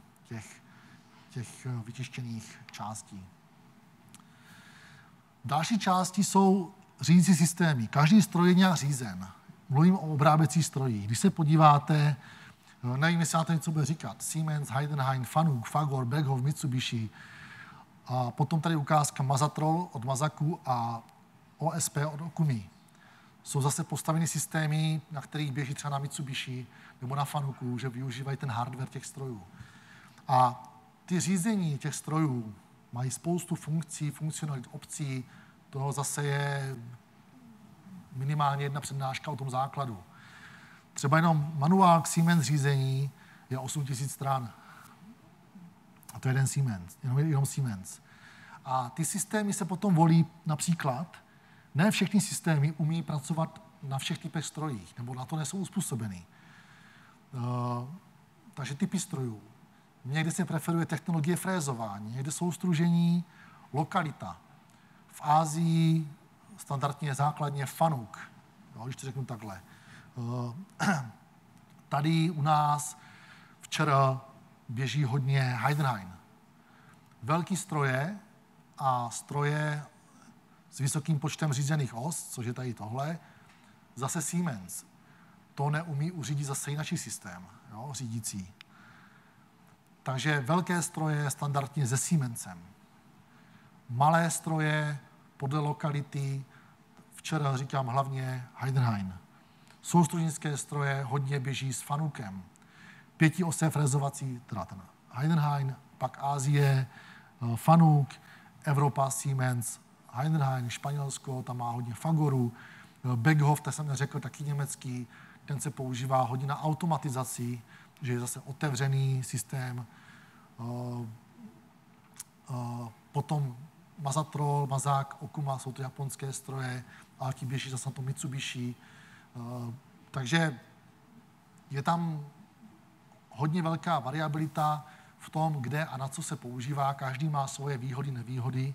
těch vytištěných částí. Další části jsou řídící systémy. Každý stroj je nějak řízen. Mluvím o obráběcích strojích. Když se podíváte, nevím, jestli na to něco bude říkat, Siemens, Heidenhain, Fanuc, Fagor, Berghoff, Mitsubishi, a potom tady ukázka Mazatrol od Mazaku a OSP od Okumi. Jsou zase postaveny systémy, na kterých běží třeba na Mitsubishi nebo na Fanucu, že využívají ten hardware těch strojů. A ty řízení těch strojů mají spoustu funkcí, funkcionalit opcí, toho zase je minimálně jedna přednáška o tom základu. Třeba jenom manuál k Siemens řízení je 8000 stran. A to je jeden Siemens, jenom Siemens. A ty systémy se potom volí například, ne všechny systémy umí pracovat na všech typech strojích, nebo na to nejsou uspůsobeny. Takže typy strojů. Někde se preferuje technologie frézování, někde soustružení, lokalita. V Asii standardně základně Fanuc, jo, když to řeknu takhle. Tady u nás včera běží hodně Heidenhain. Velký stroje a stroje s vysokým počtem řízených os, což je tady tohle, zase Siemens. To neumí uřídit zase jiný systém, jo, řídící. Takže velké stroje standardně se Siemensem. Malé stroje podle lokality, včera říkám hlavně Heidenhain. Soustružnické stroje hodně běží s Fanukem. 5osé frezovací, teda ten Heidenhain, pak Asie, Fanuc, Evropa, Siemens, Heidenhain, Španělsko, tam má hodně Fagoru, Beckhoff, tak jsem neřekl, taky německý, ten se používá hodně na automatizaci, že je zase otevřený systém. Potom Mazatrol, Mazák, Okuma, jsou to japonské stroje, ale ti běží zase na to Mitsubishi. Takže je tam hodně velká variabilita v tom, kde a na co se používá. Každý má svoje výhody, nevýhody,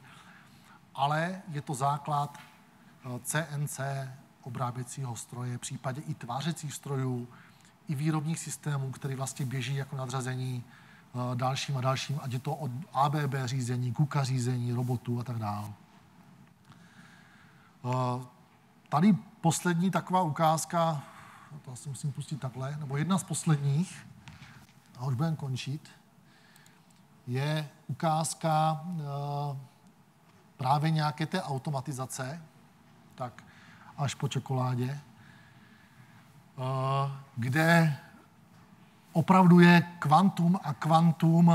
ale je to základ CNC obráběcího stroje, v případě i tvářecích strojů, i výrobních systémů, který vlastně běží jako nadřazení dalším a dalším, ať je to od ABB řízení, KUKA řízení, robotů a tak dále. Tady poslední taková ukázka, to asi musím pustit takhle, nebo jedna z posledních, a už budeme končit, je ukázka právě nějaké té automatizace, tak až po čokoládě, kde opravdu je kvantum a kvantum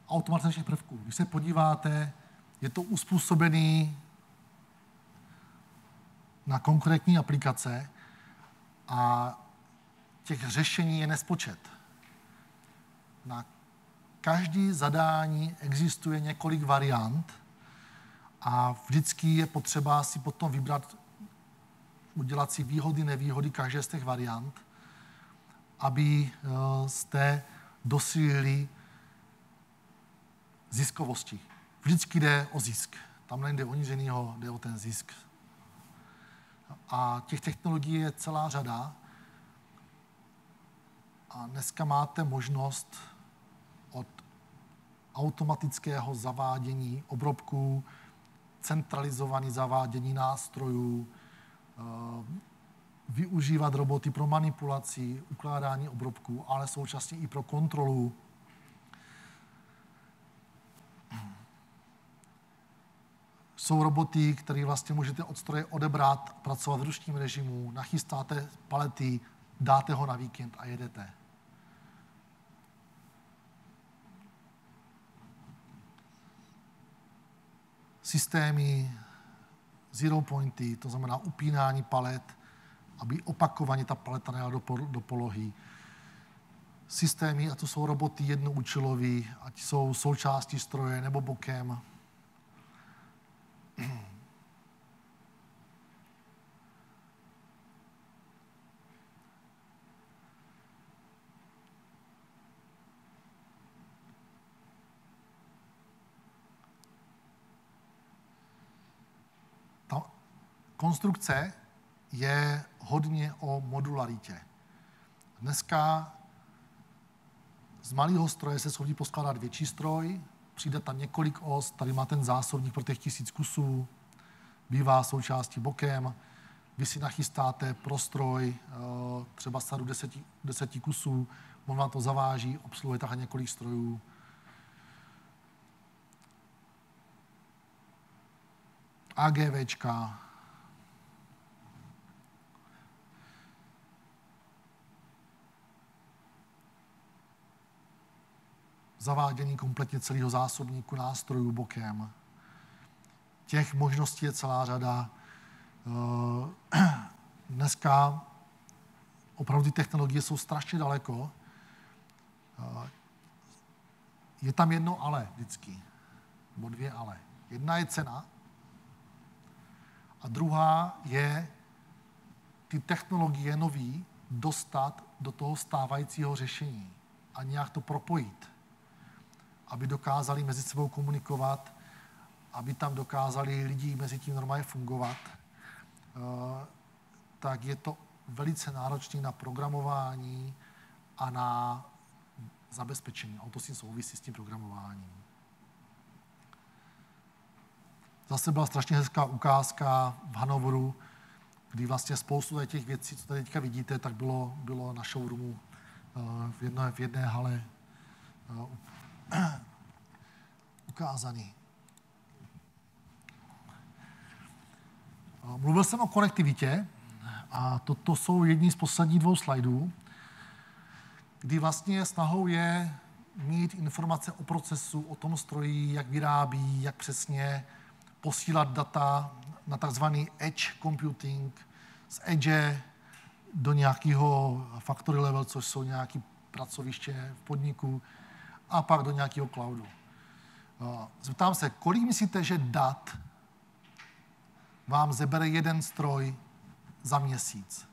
automatizačních prvků. Když se podíváte, je to uspůsobený na konkrétní aplikace a těch řešení je nespočet. Na každé zadání existuje několik variant a vždycky je potřeba si potom vybrat, udělat si výhody, nevýhody každé z těch variant, aby jste dosílili ziskovosti. Vždycky jde o zisk. Tam nejde o nic jiného, jde o ten zisk. A těch technologií je celá řada. A dneska máte možnost od automatického zavádění obrobků, centralizované zavádění nástrojů, využívat roboty pro manipulaci, ukládání obrobků, ale současně i pro kontrolu. Jsou roboty, které vlastně můžete od stroje odebrat, pracovat v ručním režimu, nachystáte palety, dáte ho na víkend a jedete. Systémy zero pointy, to znamená upínání palet, aby opakovaně ta paleta nejela do polohy. Systémy, a to jsou roboty jednoúčelový, ať jsou součástí stroje nebo bokem. Ta konstrukce je hodně o modularitě. Dneska z malého stroje se shodí poskládat větší stroj, přijde tam několik os, tady má ten zásobník pro těch 1000 kusů, bývá součástí bokem, vy si nachystáte pro stroj třeba sadu 10 kusů, on vám to zaváží, obsluhuje také několik strojů. AGVčka, zavádění kompletně celého zásobníku nástrojů bokem. Těch možností je celá řada. Dneska opravdu ty technologie jsou strašně daleko. Je tam jedno ale vždycky, nebo dvě ale. Jedna je cena a druhá je ty technologie nový dostat do toho stávajícího řešení a nějak to propojit, aby dokázali mezi sebou komunikovat, aby tam dokázali lidi mezi tím normálně fungovat, tak je to velice náročné na programování a na zabezpečení. A to si souvisí s tím programováním. Zase byla strašně hezká ukázka v Hannoveru, kdy vlastně spoustu těch věcí, co tady teďka vidíte, tak bylo na showroomu v jedné hale ukázaný. Mluvil jsem o konektivitě a toto jsou jedni z posledních 2 slajdů, kdy vlastně snahou je mít informace o procesu, o tom stroji, jak vyrábí, jak přesně posílat data na takzvaný edge computing z edge do nějakého factory level, což jsou nějaké pracoviště v podniku, a pak do nějakého cloudu. Zeptám se, kolik myslíte, že dat vám zabere jeden stroj za měsíc,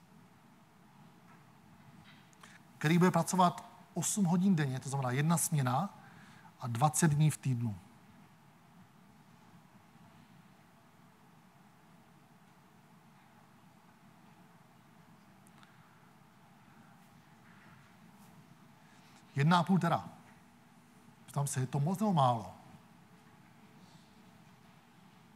který bude pracovat 8 hodin denně, to znamená 1 směna a 20 dní v týdnu. Jedna a půl tera. Ptám se, je to moc nebo málo?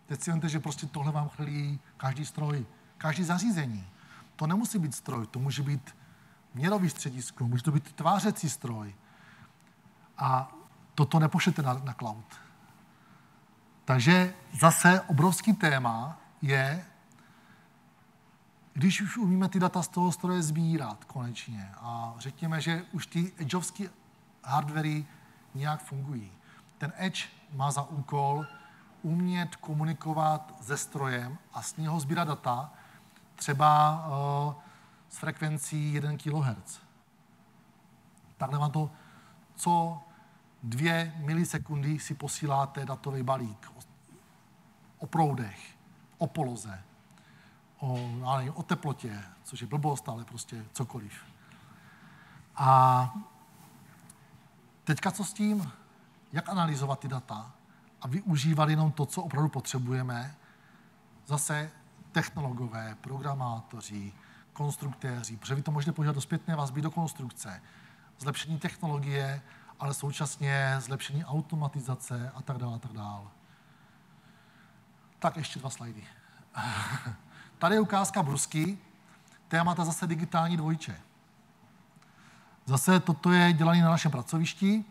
Teď si vemte, že prostě tohle vám chrlí každý stroj, každý zařízení. To nemusí být stroj, to může být měrový středisko, může to být tvářecí stroj. A toto nepošlete na cloud. Takže zase obrovský téma je, když už umíme ty data z toho stroje sbírat konečně a řekněme, že už ty edgeovské hardwary nějak fungují. Ten edge má za úkol umět komunikovat se strojem a z něho sbírat data, třeba s frekvencí 1 kHz. Takhle vám to co 2 milisekundy si posíláte datový balík o proudech, o poloze, o teplotě, což je blbost, ale prostě cokoliv. A teďka co s tím? Jak analyzovat ty data a využívat jenom to, co opravdu potřebujeme? Zase technologové, programátoři, konstruktéři, protože vy to můžete používat do zpětné vazby do konstrukce, zlepšení technologie, ale současně zlepšení automatizace a tak dále, a tak dále. Tak ještě 2 slajdy. Tady je ukázka brusky, témata zase digitální dvojče. Zase toto je dělané na našem pracovišti,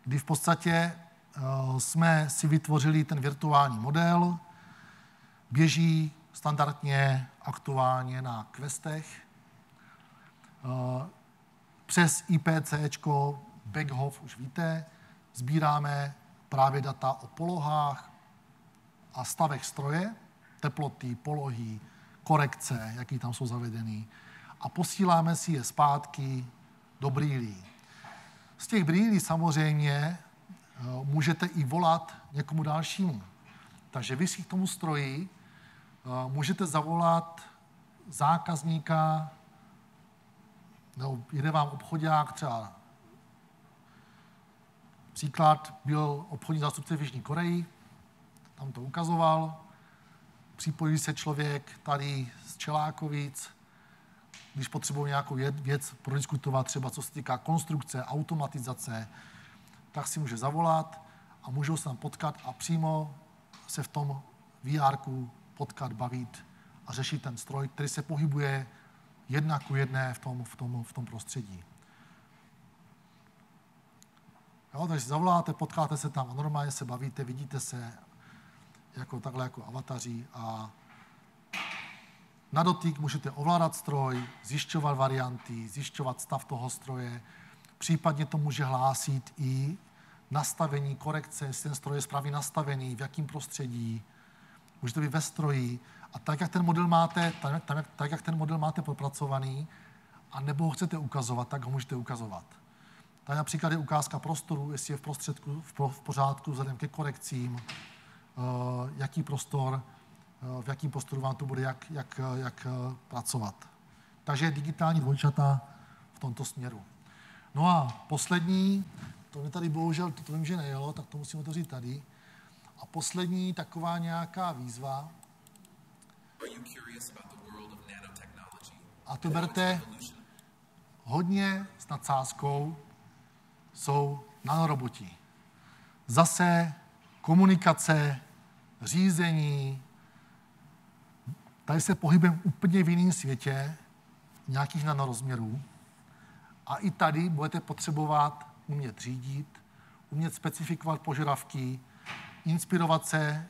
kdy v podstatě jsme si vytvořili ten virtuální model, běží standardně aktuálně na Questech. Přes IPCčko, Backhof už víte, sbíráme právě data o polohách a stavech stroje, teploty, polohy, korekce, jaký tam jsou zavedený, a posíláme si je zpátky do brýlí. Z těch brýlí samozřejmě můžete i volat někomu dalšímu. Takže vy si k tomu stroji můžete zavolat zákazníka, nebo jde vám obchodák, třeba příklad byl obchodní zástupce v Jižní Koreji, tam to ukazoval, připojí se člověk tady z Čelákovic, když potřebují nějakou věc prodiskutovat, třeba co se týká konstrukce, automatizace, tak si může zavolat a můžou se tam potkat a přímo se v tom VR-ku potkat, bavit a řešit ten stroj, který se pohybuje 1:1 v tom prostředí. Jo, takže zavoláte, potkáte se tam a normálně se bavíte, vidíte se takhle jako avataři a na dotyk můžete ovládat stroj, zjišťovat varianty, zjišťovat stav toho stroje, případně to může hlásit i nastavení, korekce, jestli ten stroj je správně nastavený, v jakém prostředí, můžete být ve stroji a tak, jak ten model máte propracovaný a nebo ho chcete ukazovat, tak ho můžete ukazovat. Tady například je ukázka prostoru, jestli je v prostředku v pořádku vzhledem ke korekcím, jaký prostor v jakém prostoru vám to bude jak pracovat. Takže digitální dvojčata v tomto směru. No a poslední, to mi tady bohužel, to vím, že nejelo, tak to musím otevřít tady. A poslední taková nějaká výzva. A to berte hodně s nadsázkou, jsou nanoroboti. Zase komunikace, řízení. Tady se pohybujeme úplně v jiném světě, nějakých nanorozměrů. A i tady budete potřebovat umět řídit, umět specifikovat požadavky, inspirovat se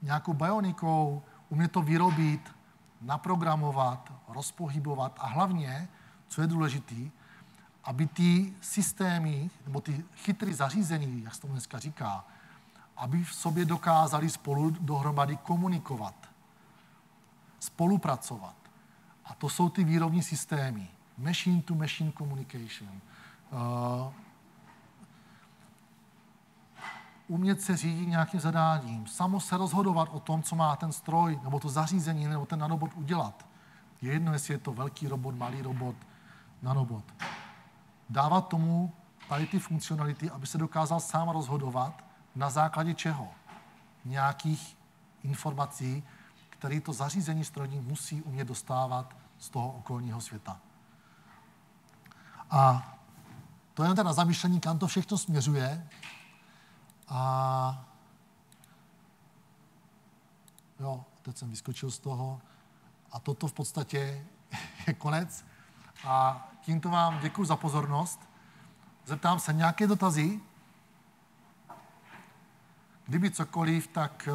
nějakou bionikou, umět to vyrobit, naprogramovat, rozpohybovat a hlavně, co je důležité, aby ty systémy, nebo ty chytré zařízení, jak se to dneska říká, aby v sobě dokázali spolu dohromady komunikovat, spolupracovat. A to jsou ty výrobní systémy. Machine-to-machine communication. Umět se řídit nějakým zadáním. Samo se rozhodovat o tom, co má ten stroj, nebo to zařízení, nebo ten nanobot udělat. Je jedno, jestli je to velký robot, malý robot, nanobot. Dávat tomu tady ty funkcionality, aby se dokázal sám rozhodovat, na základě čeho? Nějakých informací, které to zařízení strojní musí umět dostávat z toho okolního světa. A to je jen na zamýšlení, kam to všechno směřuje. A jo, teď jsem vyskočil z toho. A toto v podstatě je konec. A tímto vám děkuji za pozornost. Zeptám se, nějaké dotazy? Kdyby cokoliv, tak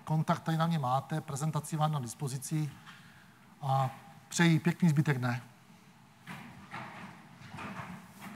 kontakt tady na mě máte, prezentaci vám na dispozici a přeji pěkný zbytek dne.